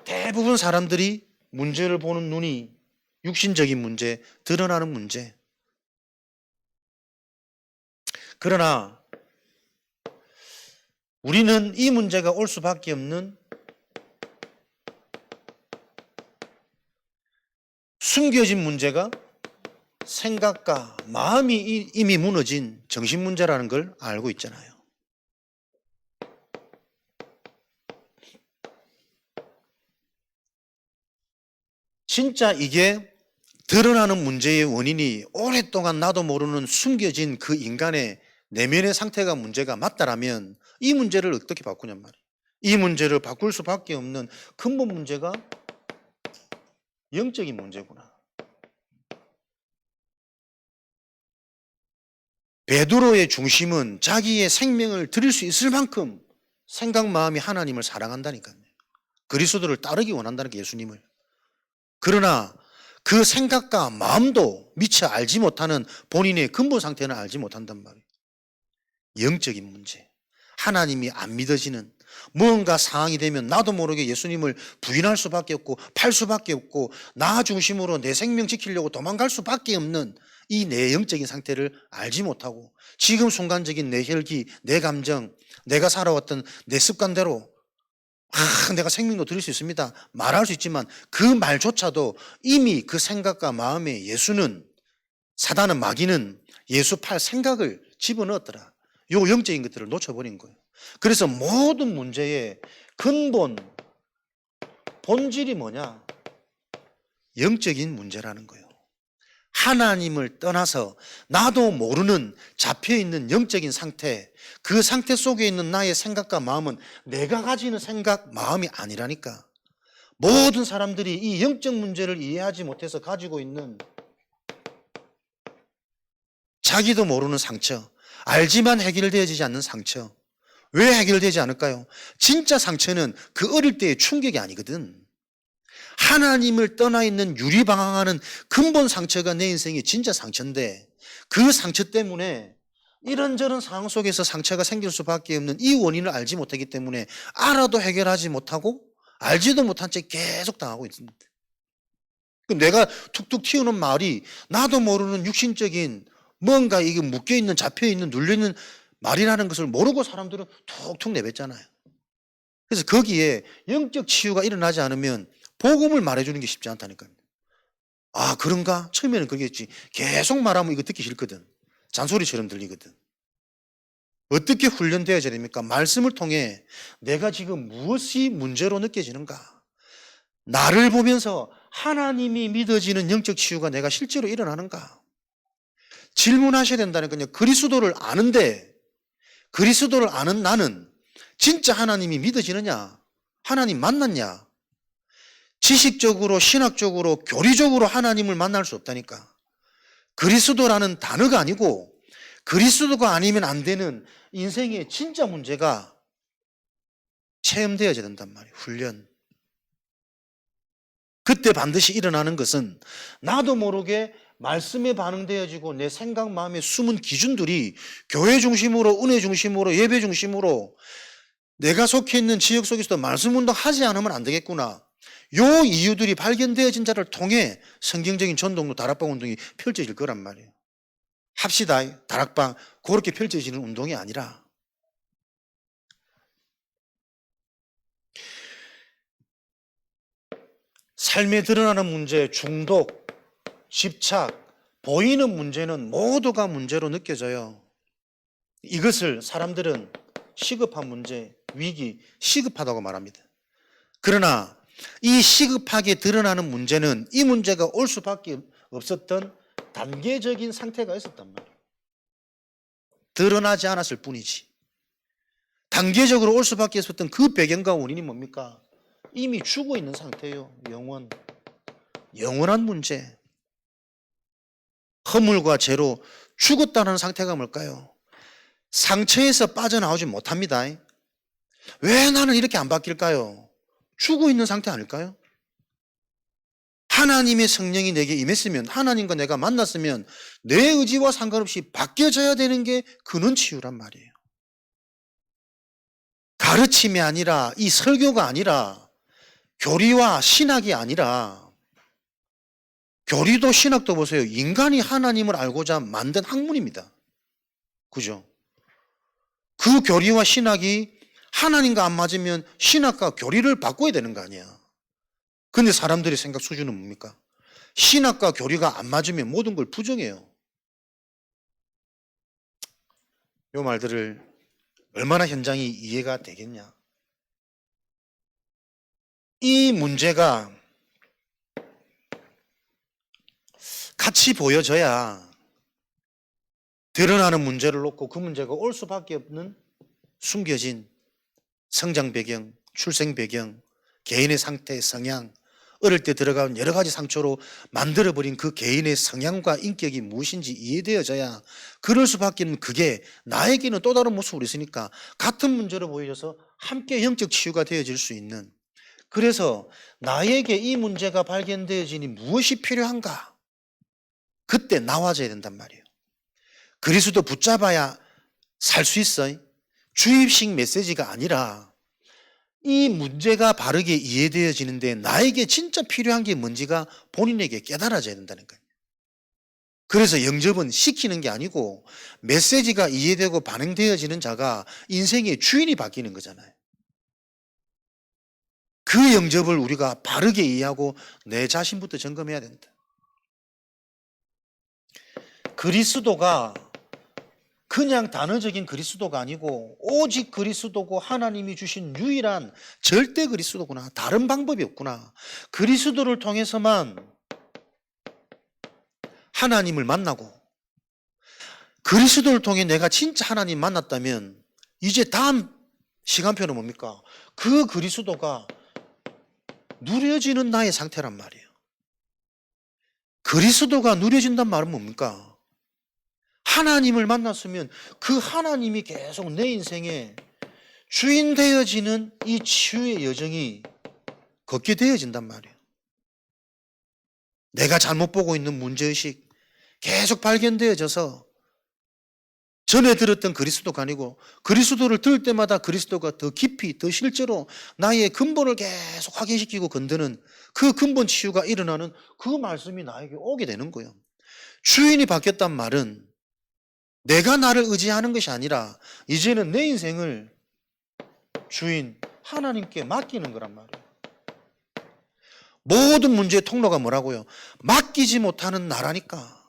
대부분 사람들이 문제를 보는 눈이 육신적인 문제, 드러나는 문제. 그러나 우리는 이 문제가 올 수밖에 없는 숨겨진 문제가 생각과 마음이 이미 무너진 정신 문제라는 걸 알고 있잖아요. 진짜 이게 드러나는 문제의 원인이 오랫동안 나도 모르는 숨겨진 그 인간의 내면의 상태가 문제가 맞다라면 이 문제를 어떻게 바꾸냔 말이에요. 이 문제를 바꿀 수밖에 없는 근본 문제가 영적인 문제구나. 베드로의 중심은 자기의 생명을 드릴 수 있을 만큼 생각 마음이 하나님을 사랑한다니까요. 그리스도를 따르기 원한다는 게 예수님을. 그러나 그 생각과 마음도 미처 알지 못하는 본인의 근본 상태는 알지 못한단 말이에요. 영적인 문제, 하나님이 안 믿어지는 무언가 상황이 되면 나도 모르게 예수님을 부인할 수밖에 없고 팔 수밖에 없고 나 중심으로 내 생명 지키려고 도망갈 수밖에 없는 이 내 영적인 상태를 알지 못하고 지금 순간적인 내 혈기, 내 감정, 내가 살아왔던 내 습관대로 내가 생명도 드릴 수 있습니다. 말할 수 있지만 그 말조차도 이미 그 생각과 마음에 예수는, 사단은, 마귀는 예수 팔 생각을 집어넣었더라. 요 영적인 것들을 놓쳐버린 거예요. 그래서 모든 문제의 근본, 본질이 뭐냐? 영적인 문제라는 거예요. 하나님을 떠나서 나도 모르는 잡혀있는 영적인 상태, 그 상태 속에 있는 나의 생각과 마음은 내가 가지는 생각, 마음이 아니라니까. 모든 사람들이 이 영적 문제를 이해하지 못해서 가지고 있는 자기도 모르는 상처, 알지만 해결되어지지 않는 상처. 왜 해결되지 않을까요? 진짜 상처는 그 어릴 때의 충격이 아니거든. 하나님을 떠나 있는 유리방황하는 근본 상처가 내 인생의 진짜 상처인데, 그 상처 때문에 이런저런 상황 속에서 상처가 생길 수밖에 없는 이 원인을 알지 못하기 때문에 알아도 해결하지 못하고 알지도 못한 채 계속 당하고 있습니다. 내가 툭툭 튀어나온 말이 나도 모르는 육신적인 뭔가 이게 묶여있는, 잡혀있는, 눌려있는 말이라는 것을 모르고 사람들은 툭툭 내뱉잖아요. 그래서 거기에 영적 치유가 일어나지 않으면 복음을 말해주는 게 쉽지 않다니까요. 아, 그런가? 처음에는 그러겠지. 계속 말하면 이거 듣기 싫거든. 잔소리처럼 들리거든. 어떻게 훈련되어야 됩니까? 말씀을 통해 내가 지금 무엇이 문제로 느껴지는가? 나를 보면서 하나님이 믿어지는 영적 치유가 내가 실제로 일어나는가? 질문하셔야 된다니까요. 그리스도를 아는데, 그리스도를 아는 나는 진짜 하나님이 믿어지느냐? 하나님 만났냐? 지식적으로, 신학적으로, 교리적으로 하나님을 만날 수 없다니까. 그리스도라는 단어가 아니고 그리스도가 아니면 안 되는 인생의 진짜 문제가 체험되어야 된단 말이에요. 훈련. 그때 반드시 일어나는 것은 나도 모르게 말씀에 반응되어지고 내 생각, 마음의 숨은 기준들이 교회 중심으로, 은혜 중심으로, 예배 중심으로 내가 속해 있는 지역 속에서도 말씀 운동 하지 않으면 안 되겠구나. 요 이유들이 발견되어진 자를 통해 성경적인 전동로 다락방 운동이 펼쳐질 거란 말이에요. 합시다. 다락방 그렇게 펼쳐지는 운동이 아니라 삶에 드러나는 문제, 중독, 집착, 보이는 문제는 모두가 문제로 느껴져요. 이것을 사람들은 시급한 문제, 위기, 시급하다고 말합니다. 그러나 이 시급하게 드러나는 문제는 이 문제가 올 수밖에 없었던 단계적인 상태가 있었단 말이에요. 드러나지 않았을 뿐이지. 단계적으로 올 수밖에 없었던 그 배경과 원인이 뭡니까? 이미 죽어 있는 상태예요. 영원한 문제. 허물과 죄로 죽었다는 상태가 뭘까요? 상처에서 빠져나오지 못합니다. 왜 나는 이렇게 안 바뀔까요? 죽어 있는 상태 아닐까요? 하나님의 성령이 내게 임했으면, 하나님과 내가 만났으면 내 의지와 상관없이 바뀌어져야 되는 게 근원 치유란 말이에요. 가르침이 아니라, 이 설교가 아니라, 교리와 신학이 아니라, 교리도 신학도 보세요. 인간이 하나님을 알고자 만든 학문입니다. 그죠? 그 교리와 신학이 하나님과 안 맞으면 신학과 교리를 바꿔야 되는 거 아니야. 근데 사람들의 생각 수준은 뭡니까? 신학과 교리가 안 맞으면 모든 걸 부정해요. 이 말들을 얼마나 현장이 이해가 되겠냐. 이 문제가 같이 보여져야 드러나는 문제를 놓고 그 문제가 올 수밖에 없는 숨겨진 성장 배경, 출생 배경, 개인의 상태, 성향, 어릴 때 들어간 여러 가지 상처로 만들어버린 그 개인의 성향과 인격이 무엇인지 이해되어져야 그럴 수밖에 없는, 그게 나에게는 또 다른 모습으로 있으니까 같은 문제로 보여져서 함께 영적 치유가 되어질 수 있는, 그래서 나에게 이 문제가 발견되어지니 무엇이 필요한가? 그때 나와줘야 된단 말이에요. 그리스도 붙잡아야 살 수 있어요. 주입식 메시지가 아니라 이 문제가 바르게 이해되어지는데 나에게 진짜 필요한 게 뭔지가 본인에게 깨달아져야 된다는 거예요. 그래서 영접은 시키는 게 아니고 메시지가 이해되고 반응되어지는 자가 인생의 주인이 바뀌는 거잖아요. 그 영접을 우리가 바르게 이해하고 내 자신부터 점검해야 된다. 그리스도가 그냥 단어적인 그리스도가 아니고 오직 그리스도고 하나님이 주신 유일한 절대 그리스도구나. 다른 방법이 없구나. 그리스도를 통해서만 하나님을 만나고 그리스도를 통해 내가 진짜 하나님 만났다면 이제 다음 시간표는 뭡니까? 그 그리스도가 누려지는 나의 상태란 말이에요. 그리스도가 누려진단 말은 뭡니까? 하나님을 만났으면 그 하나님이 계속 내 인생에 주인 되어지는 이 치유의 여정이 걷게 되어진단 말이에요. 내가 잘못 보고 있는 문제의식 계속 발견되어져서 전에 들었던 그리스도가 아니고 그리스도를 들을 때마다 그리스도가 더 깊이 더 실제로 나의 근본을 계속 확인시키고 건드는 그 근본 치유가 일어나는 그 말씀이 나에게 오게 되는 거예요. 주인이 바뀌었단 말은 내가 나를 의지하는 것이 아니라 이제는 내 인생을 주인 하나님께 맡기는 거란 말이에요. 모든 문제의 통로가 뭐라고요? 맡기지 못하는 나라니까.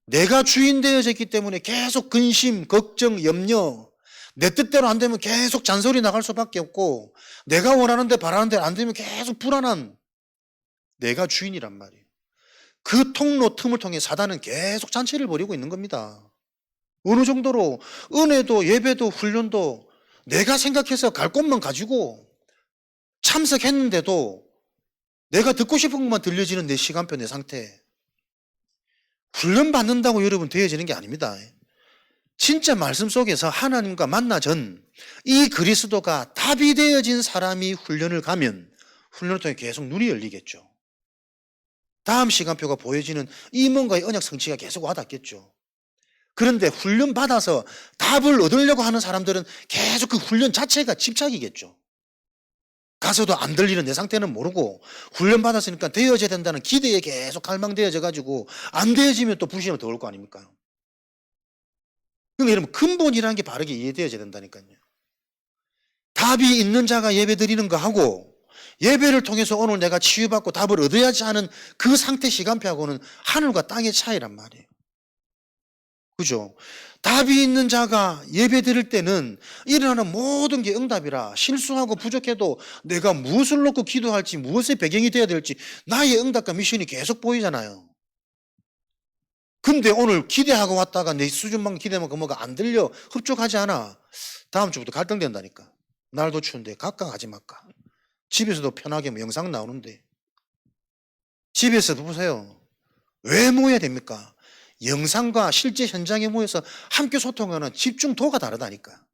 내가 주인 되어졌기 때문에 계속 근심, 걱정, 염려, 내 뜻대로 안 되면 계속 잔소리 나갈 수밖에 없고 내가 원하는데 바라는 대로 안 되면 계속 불안한 내가 주인이란 말이에요. 그 통로 틈을 통해 사단은 계속 잔치를 벌이고 있는 겁니다. 어느 정도로 은혜도 예배도 훈련도 내가 생각해서 갈 곳만 가지고 참석했는데도 내가 듣고 싶은 것만 들려지는 내 시간표, 내 상태. 훈련 받는다고 여러분 되어지는 게 아닙니다. 진짜 말씀 속에서 하나님과 만나 전 이 그리스도가 답이 되어진 사람이 훈련을 가면 훈련을 통해 계속 눈이 열리겠죠. 다음 시간표가 보여지는 이 뭔가의 언약 성취가 계속 와닿겠죠. 그런데 훈련 받아서 답을 얻으려고 하는 사람들은 계속 그 훈련 자체가 집착이겠죠. 가서도 안 들리는 내 상태는 모르고 훈련 받았으니까 되어져야 된다는 기대에 계속 갈망되어져 가지고 안 되어지면 또 불신이 더 올 거 아닙니까? 그러니까 여러분 근본이라는 게 바르게 이해되어져야 된다니까요. 답이 있는 자가 예배 드리는 거 하고 예배를 통해서 오늘 내가 치유받고 답을 얻어야지 하는 그 상태 시간표하고는 하늘과 땅의 차이란 말이에요. 그죠? 답이 있는 자가 예배 드릴 때는 일어나는 모든 게 응답이라 실수하고 부족해도 내가 무엇을 놓고 기도할지 무엇의 배경이 되어야 될지 나의 응답과 미션이 계속 보이잖아요. 근데 오늘 기대하고 왔다가 내 수준만 기대만 뭐가 안 들려 흡족하지 않아. 다음 주부터 갈등된다니까. 날도 추운데 갈까 가지 말까. 집에서도 편하게 뭐 영상 나오는데 집에서도 보세요. 왜 모여야 됩니까? 영상과 실제 현장에 모여서 함께 소통하는 집중도가 다르다니까.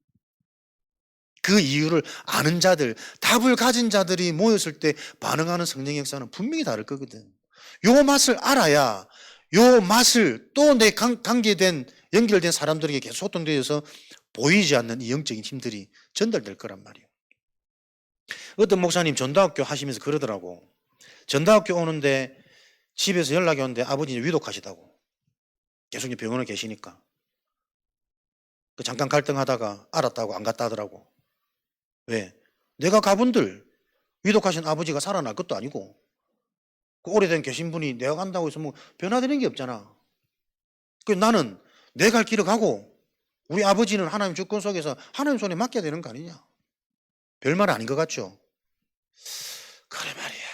그 이유를 아는 자들, 답을 가진 자들이 모였을 때 반응하는 성령의 역사는 분명히 다를 거거든. 요 맛을 알아야 요 맛을 또 내 관계된 연결된 사람들에게 계속 소통되어서 보이지 않는 이 영적인 힘들이 전달될 거란 말이에요. 어떤 목사님 전도학교 하시면서 그러더라고. 전도학교 오는데 집에서 연락이 오는데 아버지 위독하시다고. 계속 병원에 계시니까. 잠깐 갈등하다가 알았다고 안 갔다 하더라고. 왜? 내가 가본들 위독하신 아버지가 살아날 것도 아니고 그 오래된 계신 분이 내가 간다고 해서 뭐 변화되는 게 없잖아. 그 나는 내 갈 길을 가고 우리 아버지는 하나님 주권 속에서 하나님 손에 맡겨야 되는 거 아니냐. 별말 아닌 것 같죠? 그래 말이야.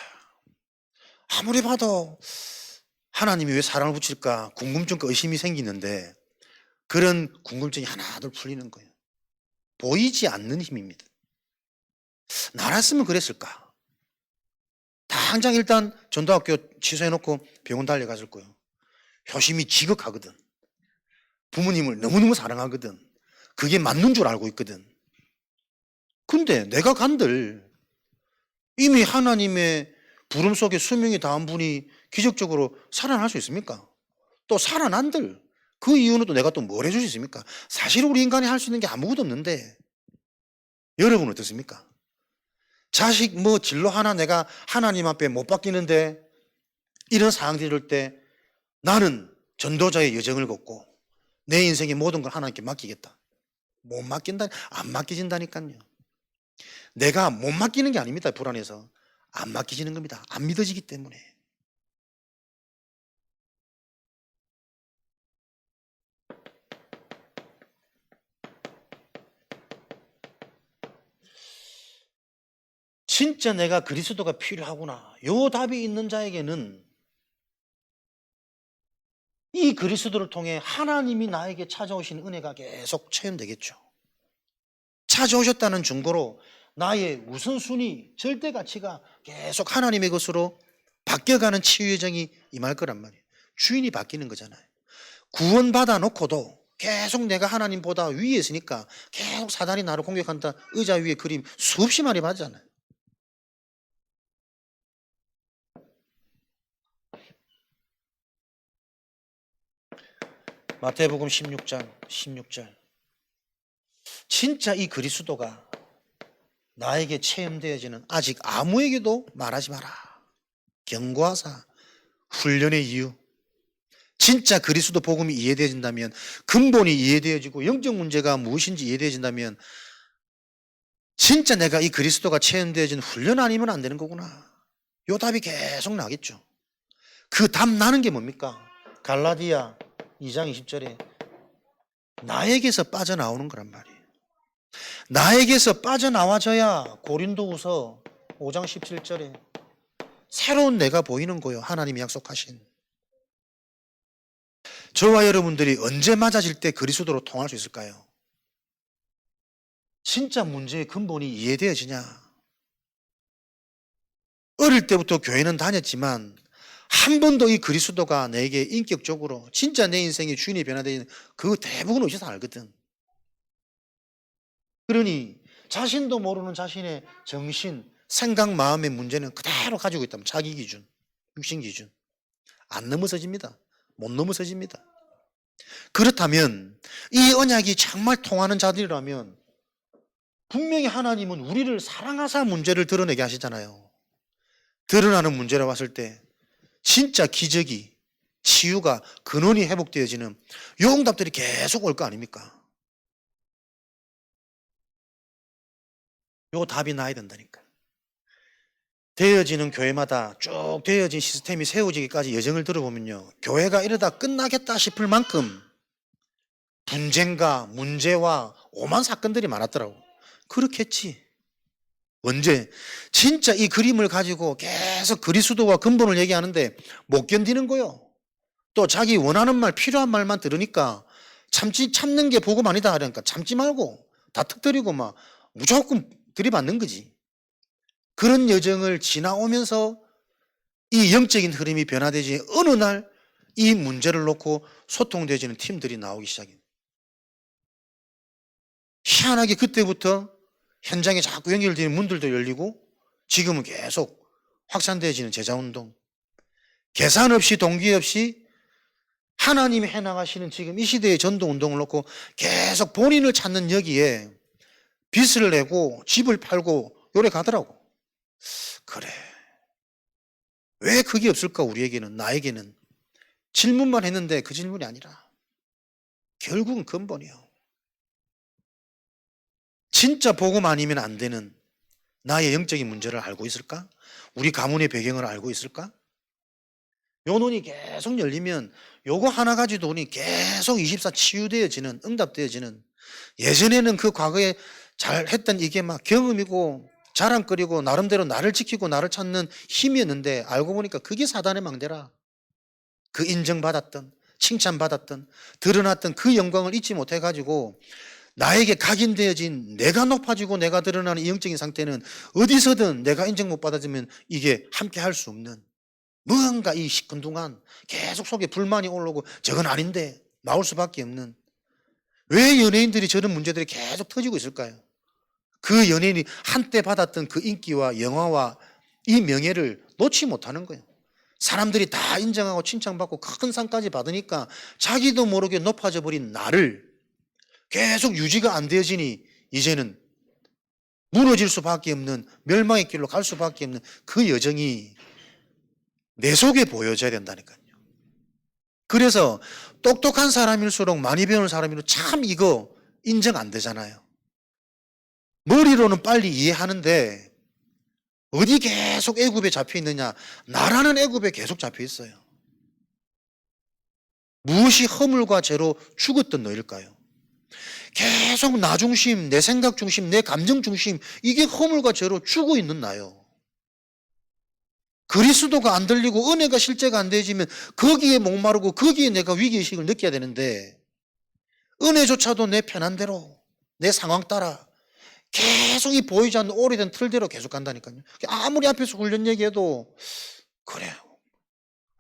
아무리 봐도 하나님이 왜 사랑을 붙일까 궁금증과 의심이 생기는데 그런 궁금증이 하나둘 풀리는 거예요. 보이지 않는 힘입니다. 나랐으면 그랬을까? 당장 일단 전도학교 취소해놓고 병원 달려갔을 거예요. 효심이 지극하거든. 부모님을 너무너무 사랑하거든. 그게 맞는 줄 알고 있거든. 근데 내가 간들 이미 하나님의 부름 속에 수명이 닿은 분이 기적적으로 살아날 수 있습니까? 또 살아난들 그 이유는 또 내가 또 뭘 해줄 수 있습니까? 사실 우리 인간이 할 수 있는 게 아무것도 없는데 여러분은 어떻습니까? 자식 뭐 진로 하나 내가 하나님 앞에 못 바뀌는데 이런 상황이 이럴 때 나는 전도자의 여정을 걷고 내 인생의 모든 걸 하나님께 맡기겠다. 못 맡긴다, 안 맡겨진다니까요. 내가 못 맡기는 게 아닙니다. 불안해서. 안 맡기지는 겁니다. 안 믿어지기 때문에. 진짜 내가 그리스도가 필요하구나. 요 답이 있는 자에게는 이 그리스도를 통해 하나님이 나에게 찾아오신 은혜가 계속 체험되겠죠. 찾아오셨다는 증거로 나의 우선순위, 절대 가치가 계속 하나님의 것으로 바뀌어가는 치유 여정이 임할 거란 말이에요. 주인이 바뀌는 거잖아요. 구원받아 놓고도 계속 내가 하나님보다 위에 있으니까 계속 사단이 나를 공격한다. 의자 위에 그림 수없이 많이 봤잖아요. 마태복음 16장 16절. 진짜 이 그리스도가 나에게 체험되어지는 아직 아무에게도 말하지 마라. 경고하사 훈련의 이유. 진짜 그리스도 복음이 이해되어진다면, 근본이 이해되어지고 영적 문제가 무엇인지 이해되어진다면 진짜 내가 이 그리스도가 체험되어진 훈련 아니면 안 되는 거구나. 요 답이 계속 나겠죠. 그 답 나는 게 뭡니까? 갈라디아 2장 20절에 나에게서 빠져나오는 거란 말이에요. 나에게서 빠져나와져야 고린도후서 5장 17절에 새로운 내가 보이는 거예요. 하나님이 약속하신. 저와 여러분들이 언제 맞아질 때 그리스도로 통할 수 있을까요? 진짜 문제의 근본이 이해되어지냐? 어릴 때부터 교회는 다녔지만 한 번도 이 그리스도가 내게 인격적으로 진짜 내 인생의 주인이 변화되는 그 대부분 어디서 알거든. 그러니 자신도 모르는 자신의 정신, 생각, 마음의 문제는 그대로 가지고 있다면 자기 기준, 육신 기준 안 넘어서집니다. 못 넘어서집니다. 그렇다면 이 언약이 정말 통하는 자들이라면 분명히 하나님은 우리를 사랑하사 문제를 드러내게 하시잖아요. 드러나는 문제라 왔을 때 진짜 기적이, 치유가, 근원이 회복되어지는 요 응답들이 계속 올 거 아닙니까? 요 답이 나야 된다니까. 되어지는 교회마다 쭉 되어진 시스템이 세워지기까지 여정을 들어보면요, 교회가 이러다 끝나겠다 싶을 만큼 분쟁과 문제와 오만 사건들이 많았더라고. 그렇겠지. 언제? 진짜 이 그림을 가지고 계속 그리스도와 근본을 얘기하는데 못 견디는 거요. 또 자기 원하는 말, 필요한 말만 들으니까 참는 게 복음 아니다 하니까 참지 말고 다 턱들이고 막 무조건 들이받는 거지. 그런 여정을 지나오면서 이 영적인 흐름이 변화되지 어느 날 이 문제를 놓고 소통되어지는 팀들이 나오기 시작해요. 희한하게 그때부터 현장에 자꾸 연결되는 문들도 열리고 지금은 계속 확산되어지는 제자운동. 계산 없이 동기 없이 하나님이 해나가시는 지금 이 시대의 전도운동을 놓고 계속 본인을 찾는 여기에 빚을 내고 집을 팔고 요래 가더라고. 그래. 왜 그게 없을까 우리에게는, 나에게는. 질문만 했는데 그 질문이 아니라 결국은 근본이요. 진짜 복음 아니면 안 되는 나의 영적인 문제를 알고 있을까? 우리 가문의 배경을 알고 있을까? 요 눈이 계속 열리면 요거 하나 가지고 눈이 계속 24 치유되어지는, 응답되어지는, 예전에는 그 과거에 잘했던 이게 막 경험이고 자랑거리고 나름대로 나를 지키고 나를 찾는 힘이었는데 알고 보니까 그게 사단의 망대라. 그 인정받았던, 칭찬받았던, 드러났던 그 영광을 잊지 못해가지고 나에게 각인되어진 내가 높아지고 내가 드러나는 이 영적인 상태는 어디서든 내가 인정 못 받아주면 이게 함께 할 수 없는, 뭔가 이 시큰둥한 계속 속에 불만이 올라오고 저건 아닌데 나올 수밖에 없는, 왜 연예인들이 저런 문제들이 계속 터지고 있을까요? 그 연예인이 한때 받았던 그 인기와 영화와 이 명예를 놓지 못하는 거예요. 사람들이 다 인정하고 칭찬받고 큰 상까지 받으니까 자기도 모르게 높아져 버린 나를 계속 유지가 안 되어지니 이제는 무너질 수밖에 없는, 멸망의 길로 갈 수밖에 없는 그 여정이 내 속에 보여져야 된다니까요. 그래서 똑똑한 사람일수록 많이 배우는 사람일수록 참 이거 인정 안 되잖아요. 머리로는 빨리 이해하는데 어디 계속 애굽에 잡혀 있느냐? 나라는 애굽에 계속 잡혀 있어요. 무엇이 허물과 죄로 죽었던 너일까요? 계속 나 중심, 내 생각 중심, 내 감정 중심, 이게 허물과 죄로 죽어 있는 나요. 그리스도가 안 들리고 은혜가 실제가 안 되어지면 거기에 목마르고 거기에 내가 위기의식을 느껴야 되는데 은혜조차도 내 편한 대로, 내 상황 따라 계속 이 보이지 않는 오래된 틀대로 계속 간다니까요. 아무리 앞에서 훈련 얘기해도 그래요.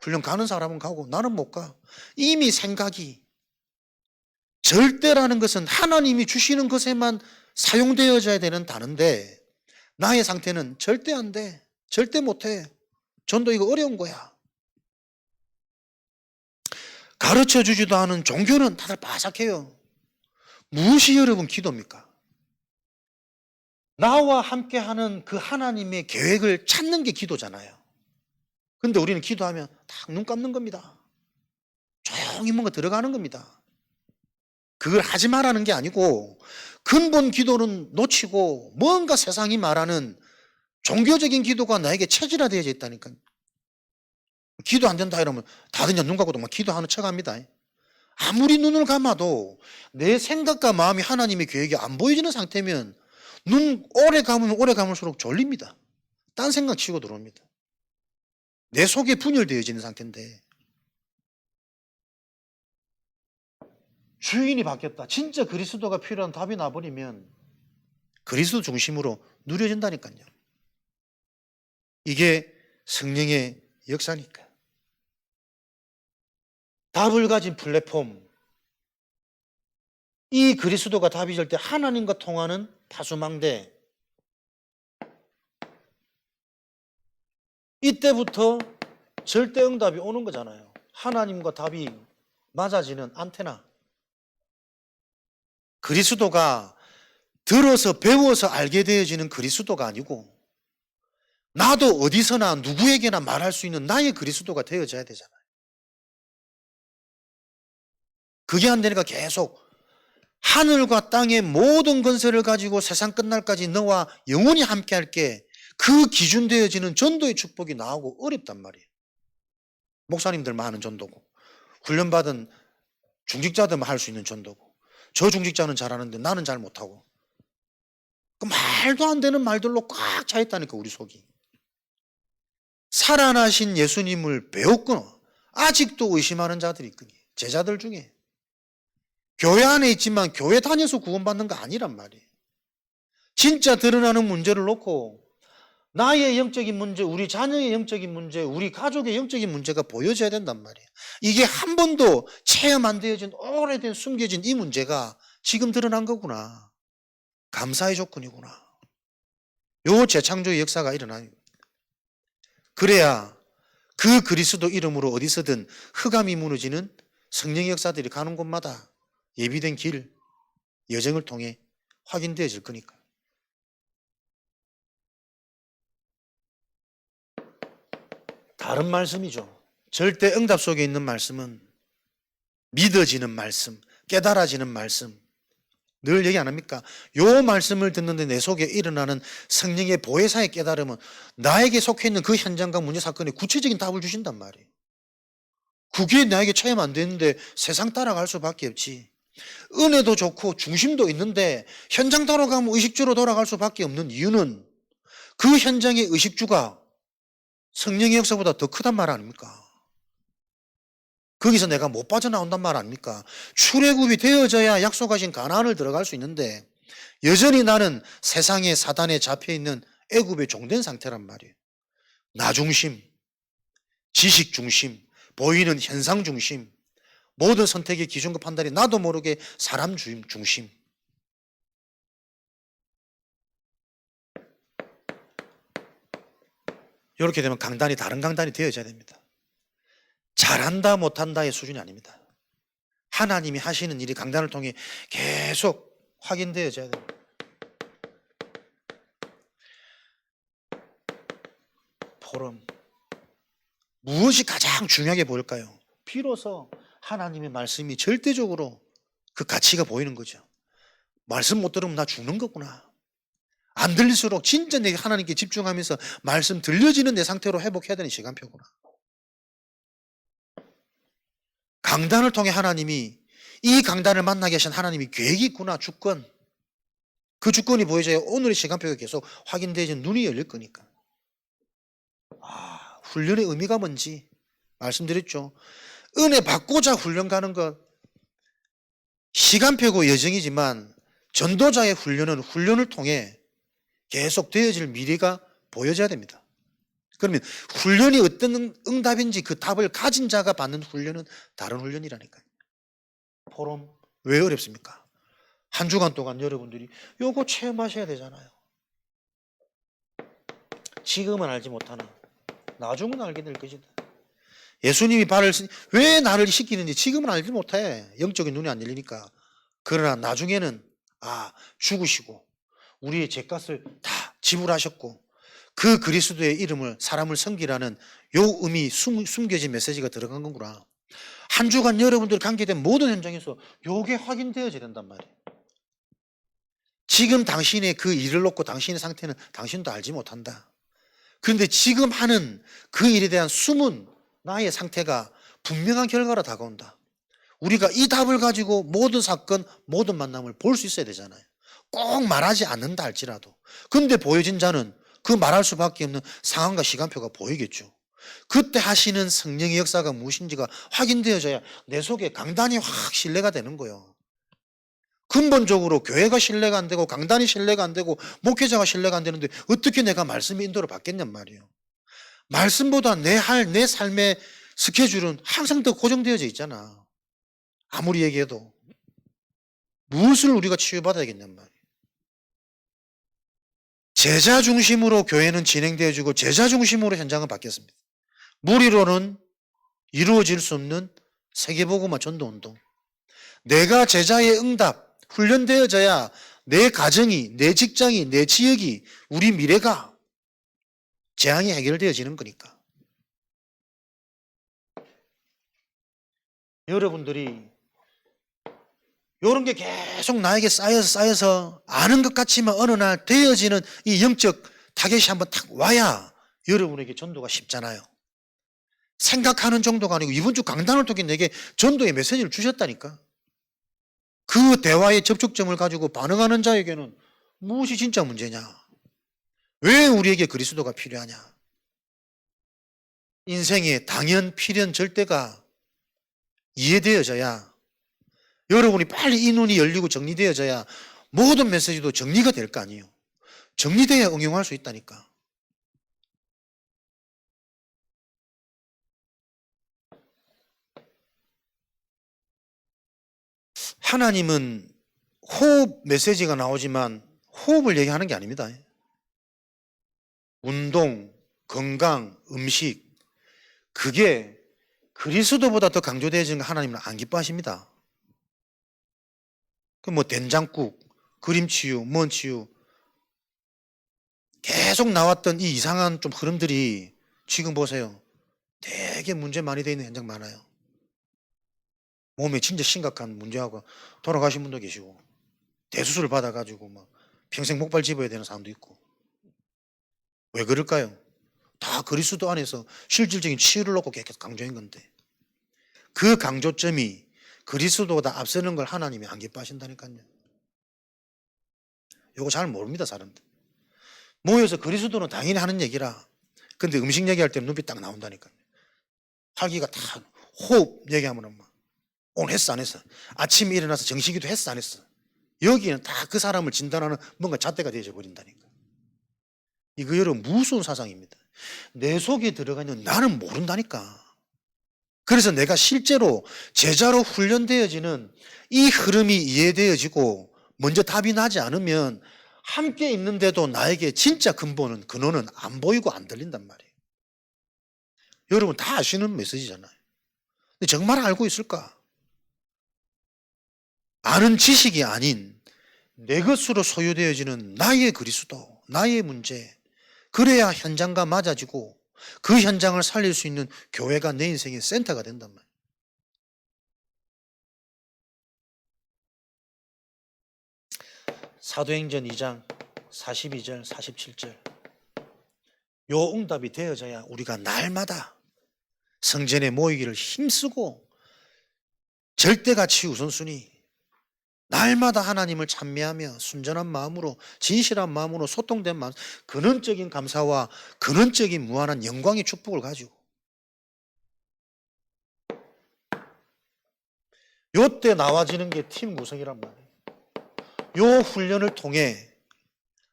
훈련 가는 사람은 가고 나는 못 가. 이미 생각이 절대라는 것은 하나님이 주시는 것에만 사용되어져야 되는 단어인데 나의 상태는 절대 안 돼. 절대 못 해. 전도 이거 어려운 거야. 가르쳐 주지도 않은 종교는 다들 바삭해요. 무엇이 여러분 기도입니까? 나와 함께하는 그 하나님의 계획을 찾는 게 기도잖아요. 근데 우리는 기도하면 딱 눈 감는 겁니다. 조용히 뭔가 들어가는 겁니다. 그걸 하지 말라는 게 아니고 근본 기도는 놓치고 뭔가 세상이 말하는 종교적인 기도가 나에게 체질화되어져 있다니까요. 기도 안 된다 이러면 다들 눈 감고도 막 기도하는 척 합니다. 아무리 눈을 감아도 내 생각과 마음이 하나님의 계획이 안 보여지는 상태면 눈 오래 감으면 오래 감을수록 졸립니다. 딴 생각 치고 들어옵니다. 내 속에 분열되어지는 상태인데 주인이 바뀌었다. 진짜 그리스도가 필요한 답이 나버리면 그리스도 중심으로 누려진다니까요. 이게 성령의 역사니까. 답을 가진 플랫폼. 이 그리스도가 답이 될 때 하나님과 통하는 파수망대. 이때부터 절대 응답이 오는 거잖아요. 하나님과 답이 맞아지는 안테나. 그리스도가 들어서 배워서 알게 되어지는 그리스도가 아니고 나도 어디서나 누구에게나 말할 수 있는 나의 그리스도가 되어져야 되잖아요. 그게 안 되니까 계속 하늘과 땅의 모든 건설을 가지고 세상 끝날까지 너와 영원히 함께 할게 그 기준 되어지는 전도의 축복이 나오고 어렵단 말이에요. 목사님들만 하는 전도고 훈련받은 중직자들만 할 수 있는 전도고 저 중직자는 잘하는데 나는 잘 못하고 그 말도 안 되는 말들로 꽉 차 있다니까 우리 속이. 살아나신 예수님을 배웠구나. 아직도 의심하는 자들이 있거든요. 제자들 중에. 교회 안에 있지만 교회 다녀서 구원받는 거 아니란 말이에요. 진짜 드러나는 문제를 놓고 나의 영적인 문제, 우리 자녀의 영적인 문제, 우리 가족의 영적인 문제가 보여져야 된단 말이에요. 이게 한 번도 체험 안 되어진 오래된 숨겨진 이 문제가 지금 드러난 거구나. 감사의 조건이구나. 요 재창조의 역사가 일어나요. 그래야 그 그리스도 이름으로 어디서든 흑암이 무너지는 성령의 역사들이 가는 곳마다 예비된 길, 여정을 통해 확인되어질 거니까. 다른 말씀이죠. 절대 응답 속에 있는 말씀은 믿어지는 말씀, 깨달아지는 말씀. 늘 얘기 안 합니까? 요 말씀을 듣는데 내 속에 일어나는 성령의 보혜사의 깨달음은 나에게 속해 있는 그 현장과 문제 사건에 구체적인 답을 주신단 말이에요. 그게 나에게 체험 안 되는데 세상 따라갈 수밖에 없지. 은혜도 좋고 중심도 있는데 현장 돌아가면 의식주로 돌아갈 수밖에 없는 이유는 그 현장의 의식주가 성령의 역사보다 더 크단 말 아닙니까? 거기서 내가 못 빠져나온단 말 아닙니까? 출애굽이 되어져야 약속하신 가나안을 들어갈 수 있는데 여전히 나는 세상의 사단에 잡혀있는 애굽의 종된 상태란 말이에요. 나 중심, 지식 중심, 보이는 현상 중심, 모든 선택의 기준과 판단이 나도 모르게 사람 중심. 이렇게 되면 강단이 다른 강단이 되어져야 됩니다. 잘한다 못한다의 수준이 아닙니다. 하나님이 하시는 일이 강단을 통해 계속 확인되어져야 됩니다. 포럼. 무엇이 가장 중요하게 보일까요? 비로소 하나님의 말씀이 절대적으로 그 가치가 보이는 거죠. 말씀 못 들으면 나 죽는 거구나. 안 들릴수록 진짜 내가 하나님께 집중하면서 말씀 들려지는 내 상태로 회복해야 되는 시간표구나. 강단을 통해 하나님이, 이 강단을 만나게 하신 하나님이 계획이 있구나, 주권. 그 주권이 보여져야 오늘의 시간표가 계속 확인되지, 눈이 열릴 거니까. 훈련의 의미가 뭔지 말씀드렸죠. 은혜 받고자 훈련 가는 것, 시간표고 여정이지만 전도자의 훈련은 훈련을 통해 계속 되어질 미래가 보여져야 됩니다. 그러면 훈련이 어떤 응답인지 그 답을 가진 자가 받는 훈련은 다른 훈련이라니까요. 포럼 왜 어렵습니까? 한 주간 동안 여러분들이 요거 체험하셔야 되잖아요. 지금은 알지 못하나 나중은 알게 될 것이다. 예수님이 발을 왜 나를 시키는지 지금은 알지 못해. 영적인 눈이 안 열리니까. 그러나 나중에는 죽으시고 우리의 죄값을 다 지불하셨고 그 그리스도의 이름을 사람을 섬기라는 요 의미 숨겨진 메시지가 들어간 거구나. 한 주간 여러분들이 관계된 모든 현장에서 요게 확인되어져야 된단 말이에요. 지금 당신의 그 일을 놓고 당신의 상태는 당신도 알지 못한다. 그런데 지금 하는 그 일에 대한 숨은 나의 상태가 분명한 결과로 다가온다. 우리가 이 답을 가지고 모든 사건, 모든 만남을 볼 수 있어야 되잖아요. 꼭 말하지 않는다 할지라도. 근데 보여진 자는 그 말할 수밖에 없는 상황과 시간표가 보이겠죠. 그때 하시는 성령의 역사가 무엇인지가 확인되어져야 내 속에 강단이 확 신뢰가 되는 거예요. 근본적으로 교회가 신뢰가 안 되고 강단이 신뢰가 안 되고 목회자가 신뢰가 안 되는데 어떻게 내가 말씀의 인도를 받겠냔 말이에요. 말씀보다 내 삶의 스케줄은 항상 더 고정되어져 있잖아. 아무리 얘기해도. 무엇을 우리가 치유받아야겠냔 말이에요. 제자 중심으로 교회는 진행되어지고 제자 중심으로 현장은 바뀌었습니다. 무리로는 이루어질 수 없는 세계복음화 전도운동. 내가 제자의 응답, 훈련되어져야 내 가정이, 내 직장이, 내 지역이, 우리 미래가 재앙이 해결되어지는 거니까. 여러분들이 이런 게 계속 나에게 쌓여서 아는 것 같지만 어느 날 되어지는 이 영적 타겟이 한번 탁 와야 여러분에게 전도가 쉽잖아요. 생각하는 정도가 아니고 이번 주 강단을 통해 내게 전도의 메시지를 주셨다니까. 그 대화의 접촉점을 가지고 반응하는 자에게는 무엇이 진짜 문제냐? 왜 우리에게 그리스도가 필요하냐? 인생의 당연, 필연, 절대가 이해되어져야 여러분이 빨리 이 눈이 열리고 정리되어져야 모든 메시지도 정리가 될 거 아니에요. 정리돼야 응용할 수 있다니까. 하나님은 호흡 메시지가 나오지만 호흡을 얘기하는 게 아닙니다. 운동, 건강, 음식, 그게 그리스도보다 더 강조되어지는 거 하나님은 안 기뻐하십니다. 그 된장국, 그림치유, 먼치유 계속 나왔던 이 이상한 좀 흐름들이 지금 보세요. 되게 문제 많이 되어 있는 현장 많아요. 몸에 진짜 심각한 문제하고 돌아가신 분도 계시고 대수술을 받아가지고 막 평생 목발 집어야 되는 사람도 있고. 왜 그럴까요? 다 그리스도 안에서 실질적인 치유를 놓고 계속 강조한 건데 그 강조점이 그리스도보다 앞서는 걸 하나님이 안 기뻐하신다니까요. 이거 잘 모릅니다, 사람들. 모여서 그리스도는 당연히 하는 얘기라. 근데 음식 얘기할 때는 눈빛 딱 나온다니까요. 활기가 다 호흡 얘기하면 막 오늘 했어 안 했어? 아침에 일어나서 정식기도 했어 안 했어? 여기는 다 그 사람을 진단하는 뭔가 잣대가 되어져 버린다니까. 이거 여러분 무서운 사상입니다. 내 속에 들어가 있는 나는 모른다니까. 그래서 내가 실제로 제자로 훈련되어지는 이 흐름이 이해되어지고 먼저 답이 나지 않으면 함께 있는데도 나에게 진짜 근본은 근원은 안 보이고 안 들린단 말이에요. 여러분 다 아시는 메시지잖아요. 근데 정말 알고 있을까? 아는 지식이 아닌 내 것으로 소유되어지는 나의 그리스도, 나의 문제. 그래야 현장과 맞아지고 그 현장을 살릴 수 있는 교회가 내 인생의 센터가 된단 말이에요. 사도행전 2장 42절, 47절. 요 응답이 되어져야 우리가 날마다 성전에 모이기를 힘쓰고 절대가치 우선순위 날마다 하나님을 찬미하며 순전한 마음으로 진실한 마음으로 소통된 마음 근원적인 감사와 근원적인 무한한 영광의 축복을 가지고 요때 나와지는 게 팀 구성이란 말이에요. 요 훈련을 통해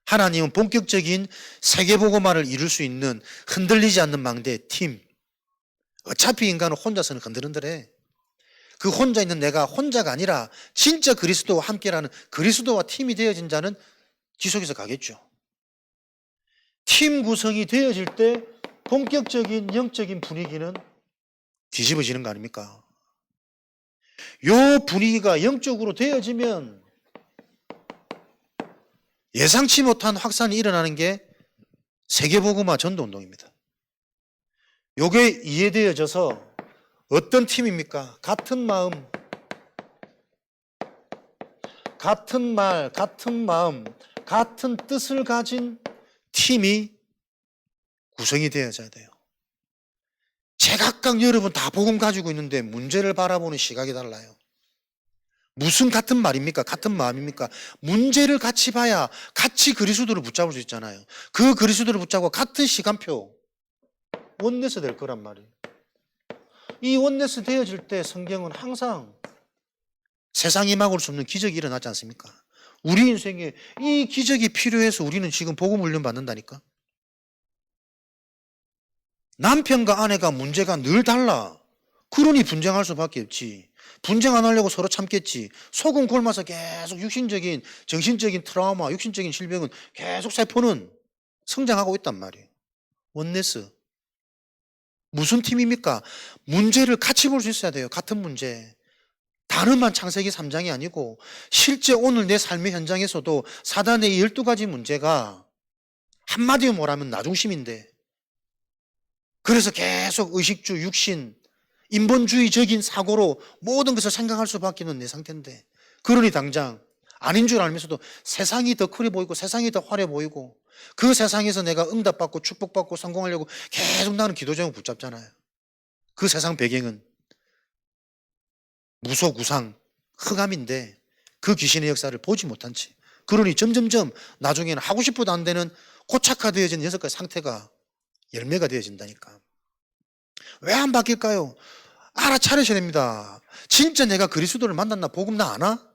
하나님은 본격적인 세계복음화를 이룰 수 있는 흔들리지 않는 망대 팀. 어차피 인간은 혼자서는 흔들흔들해. 그 혼자 있는 내가 혼자가 아니라 진짜 그리스도와 함께라는 그리스도와 팀이 되어진 자는 지속해서 가겠죠. 팀 구성이 되어질 때 본격적인 영적인 분위기는 뒤집어지는 거 아닙니까? 요 분위기가 영적으로 되어지면 예상치 못한 확산이 일어나는 게 세계복음화 전도운동입니다. 요게 이해되어져서 어떤 팀입니까? 같은 마음, 같은 말, 같은 마음, 같은 뜻을 가진 팀이 구성이 되어져야 돼요. 제각각 여러분 다 복음 가지고 있는데 문제를 바라보는 시각이 달라요. 무슨 같은 말입니까? 같은 마음입니까? 문제를 같이 봐야 같이 그리스도를 붙잡을 수 있잖아요. 그 그리스도를 붙잡고 같은 시간표 원내스 될 거란 말이에요. 이 원내스 되어질 때 성경은 항상 세상이 막을 수 없는 기적이 일어나지 않습니까? 우리 인생에 이 기적이 필요해서 우리는 지금 복음 훈련 받는다니까. 남편과 아내가 문제가 늘 달라. 그러니 분쟁할 수밖에 없지. 분쟁 안 하려고 서로 참겠지. 속은 굶어서 계속 육신적인, 정신적인 트라우마, 육신적인 질병은 계속 세포는 성장하고 있단 말이에요. 원네스. 무슨 팀입니까? 문제를 같이 볼 수 있어야 돼요. 같은 문제. 단어만 창세기 3장이 아니고 실제 오늘 내 삶의 현장에서도 사단의 12가지 문제가 한마디로 말하면 나중심인데 그래서 계속 의식주, 육신, 인본주의적인 사고로 모든 것을 생각할 수밖에 없는 내 상태인데 그러니 당장 아닌 줄 알면서도 세상이 더 크게 보이고 세상이 더 화려해 보이고 그 세상에서 내가 응답받고 축복받고 성공하려고 계속 나는 기도 제목 붙잡잖아요. 그 세상 배경은 무소구상 흑암인데 그 귀신의 역사를 보지 못한 채 그러니 점점점 나중에는 하고 싶어도 안 되는 고착화되어진 6가지 상태가 열매가 되어진다니까. 왜 안 바뀔까요? 알아차리셔야 됩니다. 진짜 내가 그리스도를 만났나 복음 나 아나?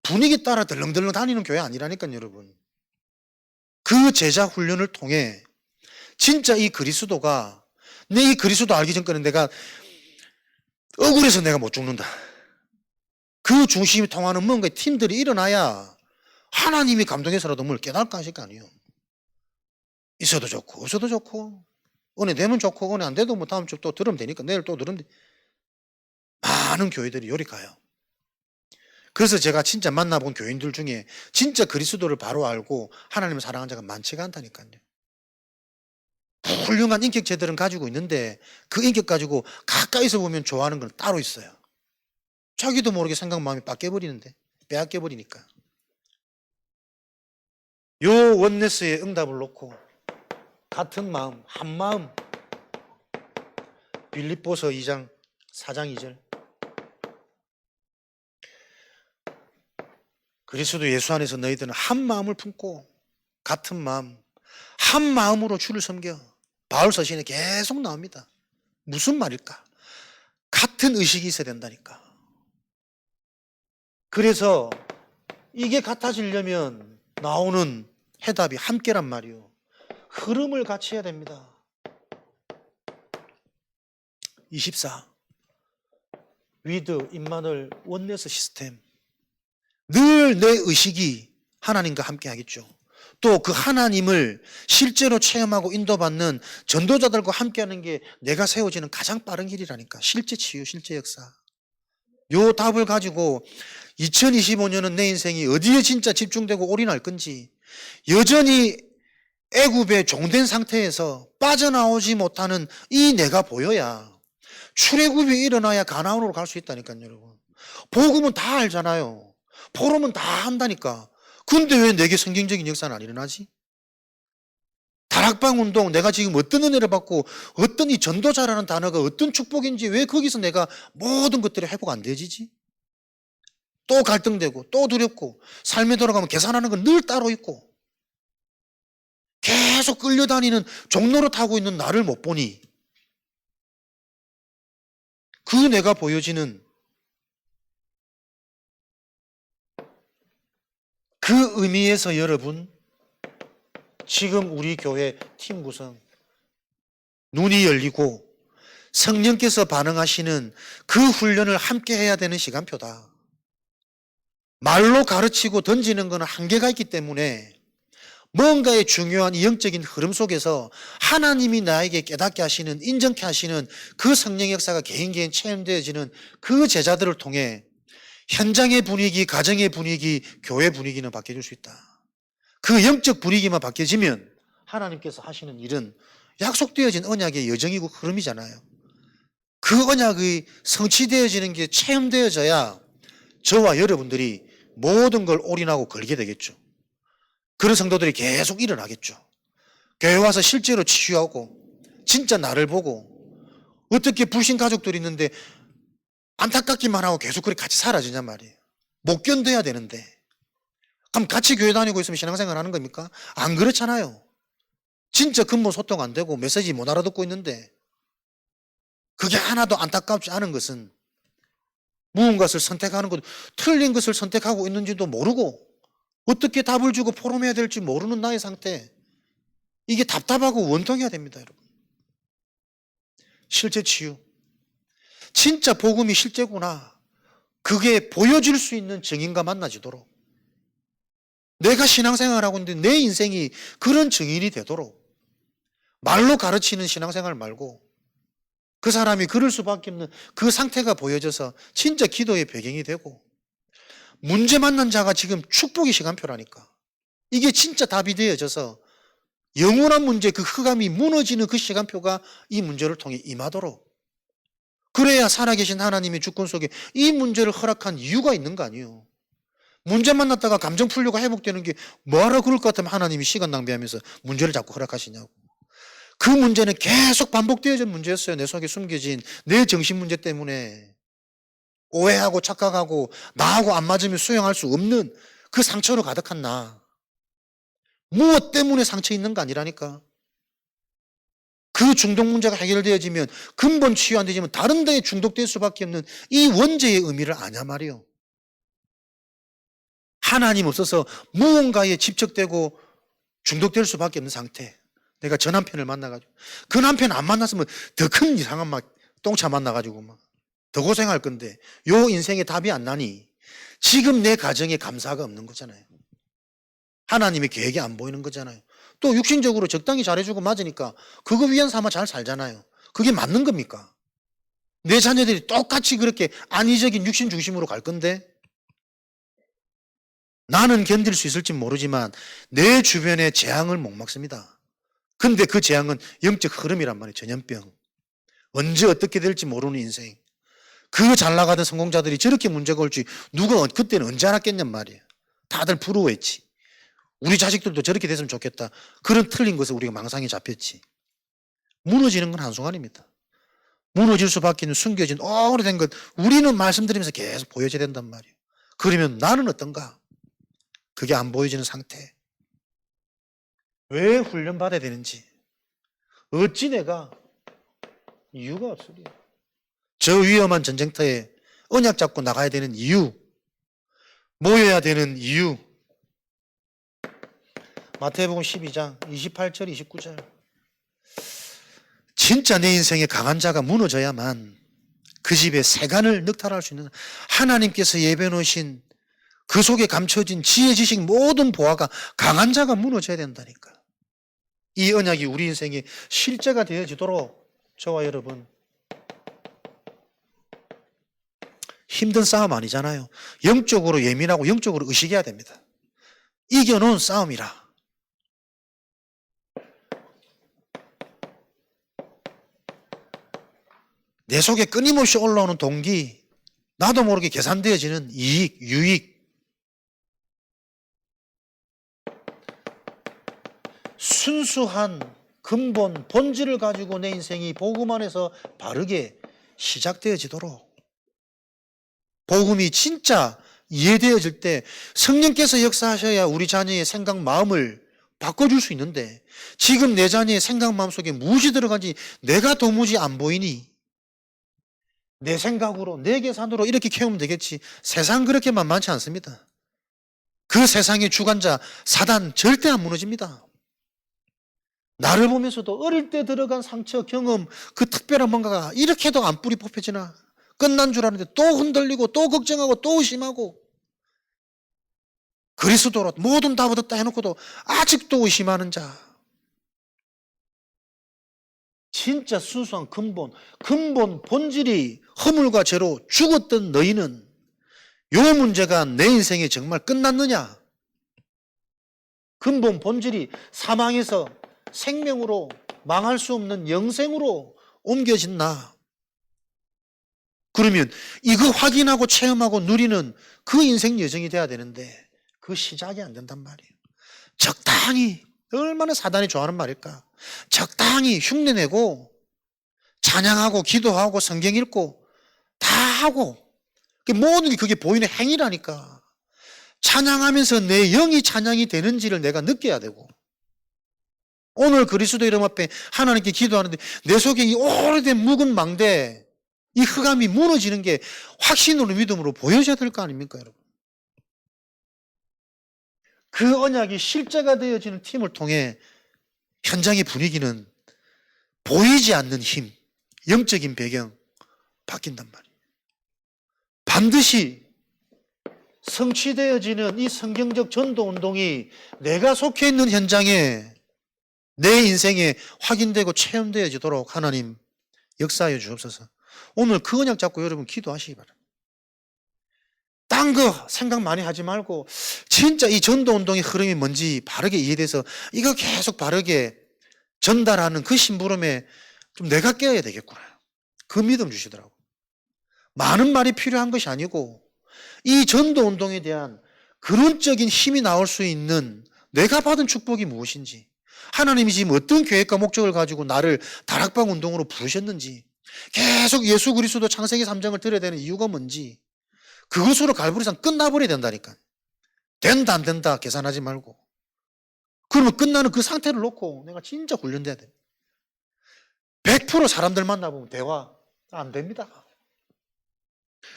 분위기 따라 덜렁덜렁 다니는 교회 아니라니까요, 여러분. 그 제자 훈련을 통해 진짜 이 그리스도가 내 이 그리스도 알기 전까지는 내가 억울해서 내가 못 죽는다. 그 중심이 통하는 뭔가의 팀들이 일어나야 하나님이 감동해서라도 뭘 깨달을까 하실 거 아니에요. 있어도 좋고 없어도 좋고 은혜 되면 좋고 은혜 안 돼도 뭐 다음 주 또 들으면 되니까 내일 또 들으면 돼. 많은 교회들이 요리 가요. 그래서 제가 진짜 만나본 교인들 중에 진짜 그리스도를 바로 알고 하나님을 사랑하는 자가 많지가 않다니까요. 훌륭한 인격체들은 가지고 있는데 그 인격 가지고 가까이서 보면 좋아하는 건 따로 있어요. 자기도 모르게 생각 마음이 바뀌어버리는데 빼앗겨버리니까. 요 원네스의 응답을 놓고 같은 마음, 한 마음. 빌립보서 2장 4장 2절. 그리스도 예수 안에서 너희들은 한 마음을 품고 같은 마음, 한 마음으로 주를 섬겨. 바울 서신에 계속 나옵니다. 무슨 말일까? 같은 의식이 있어야 된다니까. 그래서 이게 같아지려면 나오는 해답이 함께란 말이요. 흐름을 같이 해야 됩니다. 24. 위드, 임마늘, 원네스 시스템. 늘 내 의식이 하나님과 함께 하겠죠. 또 그 하나님을 실제로 체험하고 인도받는 전도자들과 함께 하는 게 내가 세워지는 가장 빠른 길이라니까. 실제 치유, 실제 역사. 요 답을 가지고 2025년은 내 인생이 어디에 진짜 집중되고 올인할 건지 여전히 애굽의 종된 상태에서 빠져나오지 못하는 이 내가 보여야 출애굽이 일어나야 가나안으로 갈 수 있다니까요, 여러분. 복음은 다 알잖아요. 포럼은 다 한다니까. 근데 왜 내게 성경적인 역사는 안 일어나지? 다락방 운동, 내가 지금 어떤 은혜를 받고 어떤 이 전도자라는 단어가 어떤 축복인지 왜 거기서 내가 모든 것들이 회복 안 되지지? 또 갈등되고 또 두렵고 삶에 돌아가면 계산하는 건 늘 따로 있고 계속 끌려다니는 종로로 타고 있는 나를 못 보니 그 내가 보여지는 그 의미에서 여러분 지금 우리 교회 팀 구성 눈이 열리고 성령께서 반응하시는 그 훈련을 함께 해야 되는 시간표다. 말로 가르치고 던지는 것은 한계가 있기 때문에 뭔가의 중요한 이 영적인 흐름 속에서 하나님이 나에게 깨닫게 하시는, 인정케 하시는 그 성령 역사가 개인 체험되어지는 그 제자들을 통해 현장의 분위기, 가정의 분위기, 교회 분위기는 바뀌어질 수 있다. 그 영적 분위기만 바뀌어지면 하나님께서 하시는 일은 약속되어진 언약의 여정이고 흐름이잖아요. 그 언약의 성취되어지는 게 체험되어져야 저와 여러분들이 모든 걸 올인하고 걸게 되겠죠. 그런 성도들이 계속 일어나겠죠. 교회 와서 실제로 치유하고 진짜 나를 보고 어떻게 불신 가족들이 있는데 안타깝기만 하고 계속 그렇게 같이 살아지냔 말이에요. 못 견뎌야 되는데 그럼 같이 교회 다니고 있으면 신앙생활 하는 겁니까? 안 그렇잖아요. 진짜 근본 소통 안 되고 메시지 못 알아듣고 있는데 그게 하나도 안타깝지 않은 것은 무언가를 선택하는 것, 틀린 것을 선택하고 있는지도 모르고 어떻게 답을 주고 포럼해야 될지 모르는 나의 상태. 이게 답답하고 원통해야 됩니다, 여러분. 실제 치유. 진짜 복음이 실제구나. 그게 보여줄 수 있는 증인과 만나지도록. 내가 신앙생활하고 있는데 내 인생이 그런 증인이 되도록. 말로 가르치는 신앙생활 말고 그 사람이 그럴 수밖에 없는 그 상태가 보여져서 진짜 기도의 배경이 되고 문제 만난 자가 지금 축복의 시간표라니까. 이게 진짜 답이 되어져서 영원한 문제 그 흑암이 무너지는 그 시간표가 이 문제를 통해 임하도록. 그래야 살아계신 하나님의 주권 속에 이 문제를 허락한 이유가 있는 거 아니에요. 문제 만났다가 감정 풀려고 회복되는 게 뭐하러 그럴 것 같으면 하나님이 시간 낭비하면서 문제를 자꾸 허락하시냐고. 그 문제는 계속 반복되어진 문제였어요. 내 속에 숨겨진 내 정신 문제 때문에. 오해하고 착각하고 나하고 안 맞으면 수용할 수 없는 그 상처로 가득한 나. 무엇 때문에 상처 있는 거 아니라니까. 그 중독 문제가 해결되어지면 근본 치유 안 되지만 다른 데에 중독될 수밖에 없는 이 원죄의 의미를 아냐 말이요. 하나님 없어서 무언가에 집착되고 중독될 수밖에 없는 상태. 내가 저 남편을 만나가지고 그 남편 안 만났으면 더 큰 이상한 막 똥차 만나가지고 막 더 고생할 건데 요 인생에 답이 안 나니 지금 내 가정에 감사가 없는 거잖아요. 하나님의 계획이 안 보이는 거잖아요. 또 육신적으로 적당히 잘해주고 맞으니까 그거 위안 삼아 잘 살잖아요. 그게 맞는 겁니까? 내 자녀들이 똑같이 그렇게 안위적인 육신 중심으로 갈 건데 나는 견딜 수 있을지 모르지만 내 주변의 재앙을 못 막습니다. 근데 그 재앙은 영적 흐름이란 말이에요. 전염병. 언제 어떻게 될지 모르는 인생. 그 잘 나가던 성공자들이 저렇게 문제가 올지 누가 그때는 언제 알았겠냔 말이에요. 다들 부러워했지. 우리 자식들도 저렇게 됐으면 좋겠다. 그런 틀린 것을 우리가 망상에 잡혔지. 무너지는 건 한순간입니다. 무너질 수밖에 없는 숨겨진 오래된 것 우리는 말씀드리면서 계속 보여줘야 된단 말이에요. 그러면 나는 어떤가? 그게 안 보여지는 상태. 왜 훈련받아야 되는지. 어찌 내가 이유가 없으리. 저 위험한 전쟁터에 언약 잡고 나가야 되는 이유. 모여야 되는 이유. 마태복음 12장 28절 29절. 진짜 내 인생에 강한 자가 무너져야만 그 집의 세간을 늑탈할 수 있는 하나님께서 예배해 놓으신 그 속에 감춰진 지혜 지식 모든 보화가 강한 자가 무너져야 된다니까. 이 언약이 우리 인생에 실제가 되어지도록 저와 여러분 힘든 싸움 아니잖아요. 영적으로 예민하고 영적으로 의식해야 됩니다. 이겨놓은 싸움이라. 내 속에 끊임없이 올라오는 동기, 나도 모르게 계산되어지는 이익, 유익. 순수한 근본 본질을 가지고 내 인생이 복음 안에서 바르게 시작되어지도록, 복음이 진짜 이해되어질 때 성령께서 역사하셔야 우리 자녀의 생각 마음을 바꿔줄 수 있는데, 지금 내 자녀의 생각 마음 속에 무엇이 들어간지 내가 도무지 안 보이니 내 생각으로 내 계산으로 이렇게 키우면 되겠지. 세상 그렇게 만만치 않습니다. 그 세상의 주관자 사단 절대 안 무너집니다. 나를 보면서도 어릴 때 들어간 상처 경험, 그 특별한 뭔가가 이렇게도 안 뿌리 뽑혀지나, 끝난 줄 알았는데 또 흔들리고 또 걱정하고 또 의심하고, 그리스도로 모든 다 얻었다 해놓고도 아직도 의심하는 자, 진짜 순수한 근본 본질이 허물과 죄로 죽었던 너희는 요 문제가 내 인생에 정말 끝났느냐? 근본 본질이 사망에서 생명으로, 망할 수 없는 영생으로 옮겨진다. 그러면 이거 확인하고 체험하고 누리는 그 인생 여정이 돼야 되는데 그 시작이 안 된단 말이에요. 적당히, 얼마나 사단이 좋아하는 말일까? 적당히 흉내내고 찬양하고 기도하고 성경 읽고 다 하고, 모든 게 그게 보이는 행위라니까. 찬양하면서 내 영이 찬양이 되는지를 내가 느껴야 되고, 오늘 그리스도 이름 앞에 하나님께 기도하는데 내 속에 이 오래된 묵은 망대, 이 흑암이 무너지는 게 확신으로 믿음으로 보여져야 될 거 아닙니까, 여러분? 그 언약이 실제가 되어지는 팀을 통해 현장의 분위기는 보이지 않는 힘, 영적인 배경 바뀐단 말이에요. 반드시 성취되어지는 이 성경적 전도운동이 내가 속해 있는 현장에, 내 인생에 확인되고 체험되어지도록 하나님 역사하여 주옵소서. 오늘 그 언약 잡고 여러분 기도하시기 바랍니다. 딴 거 생각 많이 하지 말고 진짜 이 전도운동의 흐름이 뭔지 바르게 이해돼서 이거 계속 바르게 전달하는 그 심부름에 좀 내가 깨어야 되겠구나, 그 믿음 주시더라고. 많은 말이 필요한 것이 아니고 이 전도운동에 대한 근원적인 힘이 나올 수 있는 내가 받은 축복이 무엇인지, 하나님이 지금 어떤 계획과 목적을 가지고 나를 다락방 운동으로 부르셨는지, 계속 예수 그리스도 창세기 3장을 들어야 되는 이유가 뭔지, 그것으로 갈보리산 끝나버려야 된다니까. 된다 안 된다 계산하지 말고. 그러면 끝나는 그 상태를 놓고 내가 진짜 훈련돼야 돼. 100% 사람들 만나보면 대화 안 됩니다.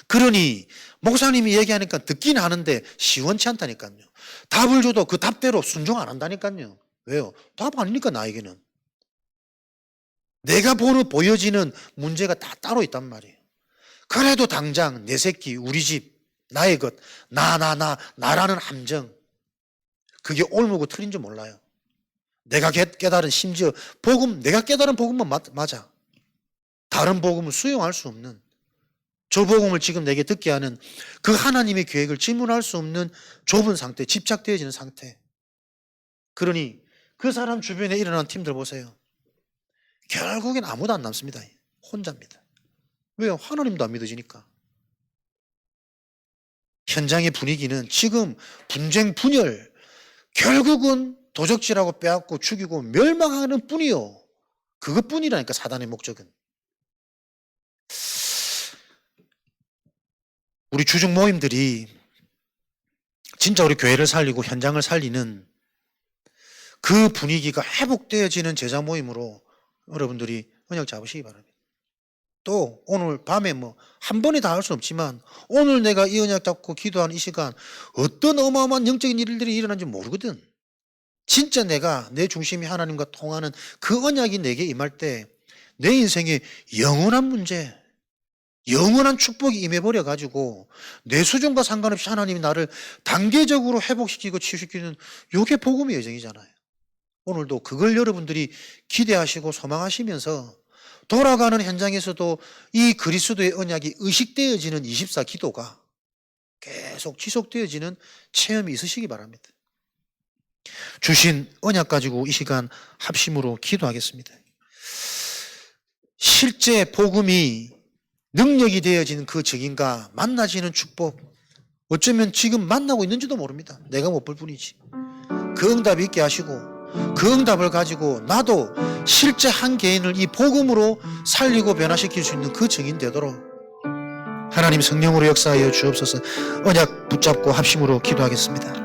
그러니 목사님이 얘기하니까 듣긴 하는데 시원치 않다니까요. 답을 줘도 그 답대로 순종 안 한다니까요. 왜요? 답 아니니까 나에게는. 내가 보여지는 문제가 다 따로 있단 말이에요. 그래도 당장 내 새끼, 우리 집, 나의 것, 나라는 함정, 그게 옳고 틀린 줄 몰라요. 내가 깨달은, 심지어 복음, 내가 깨달은 복음만 맞아. 다른 복음은 수용할 수 없는, 저 복음을 지금 내게 듣게 하는 그 하나님의 계획을 질문할 수 없는 좁은 상태, 집착되어지는 상태. 그러니 그 사람 주변에 일어난 팀들 보세요. 결국엔 아무도 안 남습니다. 혼자입니다. 왜요? 하나님도 안 믿어지니까. 현장의 분위기는 지금 분쟁 분열, 결국은 도적질하고 빼앗고 죽이고 멸망하는 뿐이요. 그것뿐이라니까, 사단의 목적은. 우리 주중 모임들이 진짜 우리 교회를 살리고 현장을 살리는 그 분위기가 회복되어지는 제자 모임으로 여러분들이 언약 잡으시기 바랍니다. 또 오늘 밤에 한 번에 다 할 수는 없지만 오늘 내가 이 언약 잡고 기도하는 이 시간 어떤 어마어마한 영적인 일들이 일어난지 모르거든. 진짜 내가 내 중심이 하나님과 통하는 그 언약이 내게 임할 때 내 인생에 영원한 문제, 영원한 축복이 임해버려 가지고 내 수준과 상관없이 하나님이 나를 단계적으로 회복시키고 치유시키는, 이게 복음의 여정이잖아요. 오늘도 그걸 여러분들이 기대하시고 소망하시면서 돌아가는 현장에서도 이 그리스도의 언약이 의식되어지는 24 기도가 계속 지속되어지는 체험이 있으시기 바랍니다. 주신 언약 가지고 이 시간 합심으로 기도하겠습니다. 실제 복음이 능력이 되어지는 그 적인과 만나지는 축복, 어쩌면 지금 만나고 있는지도 모릅니다. 내가 못 볼 뿐이지. 그 응답이 있게 하시고 그 응답을 가지고 나도 실제 한 개인을 이 복음으로 살리고 변화시킬 수 있는 그 증인 되도록 하나님 성령으로 역사하여 주옵소서. 언약 붙잡고 합심으로 기도하겠습니다.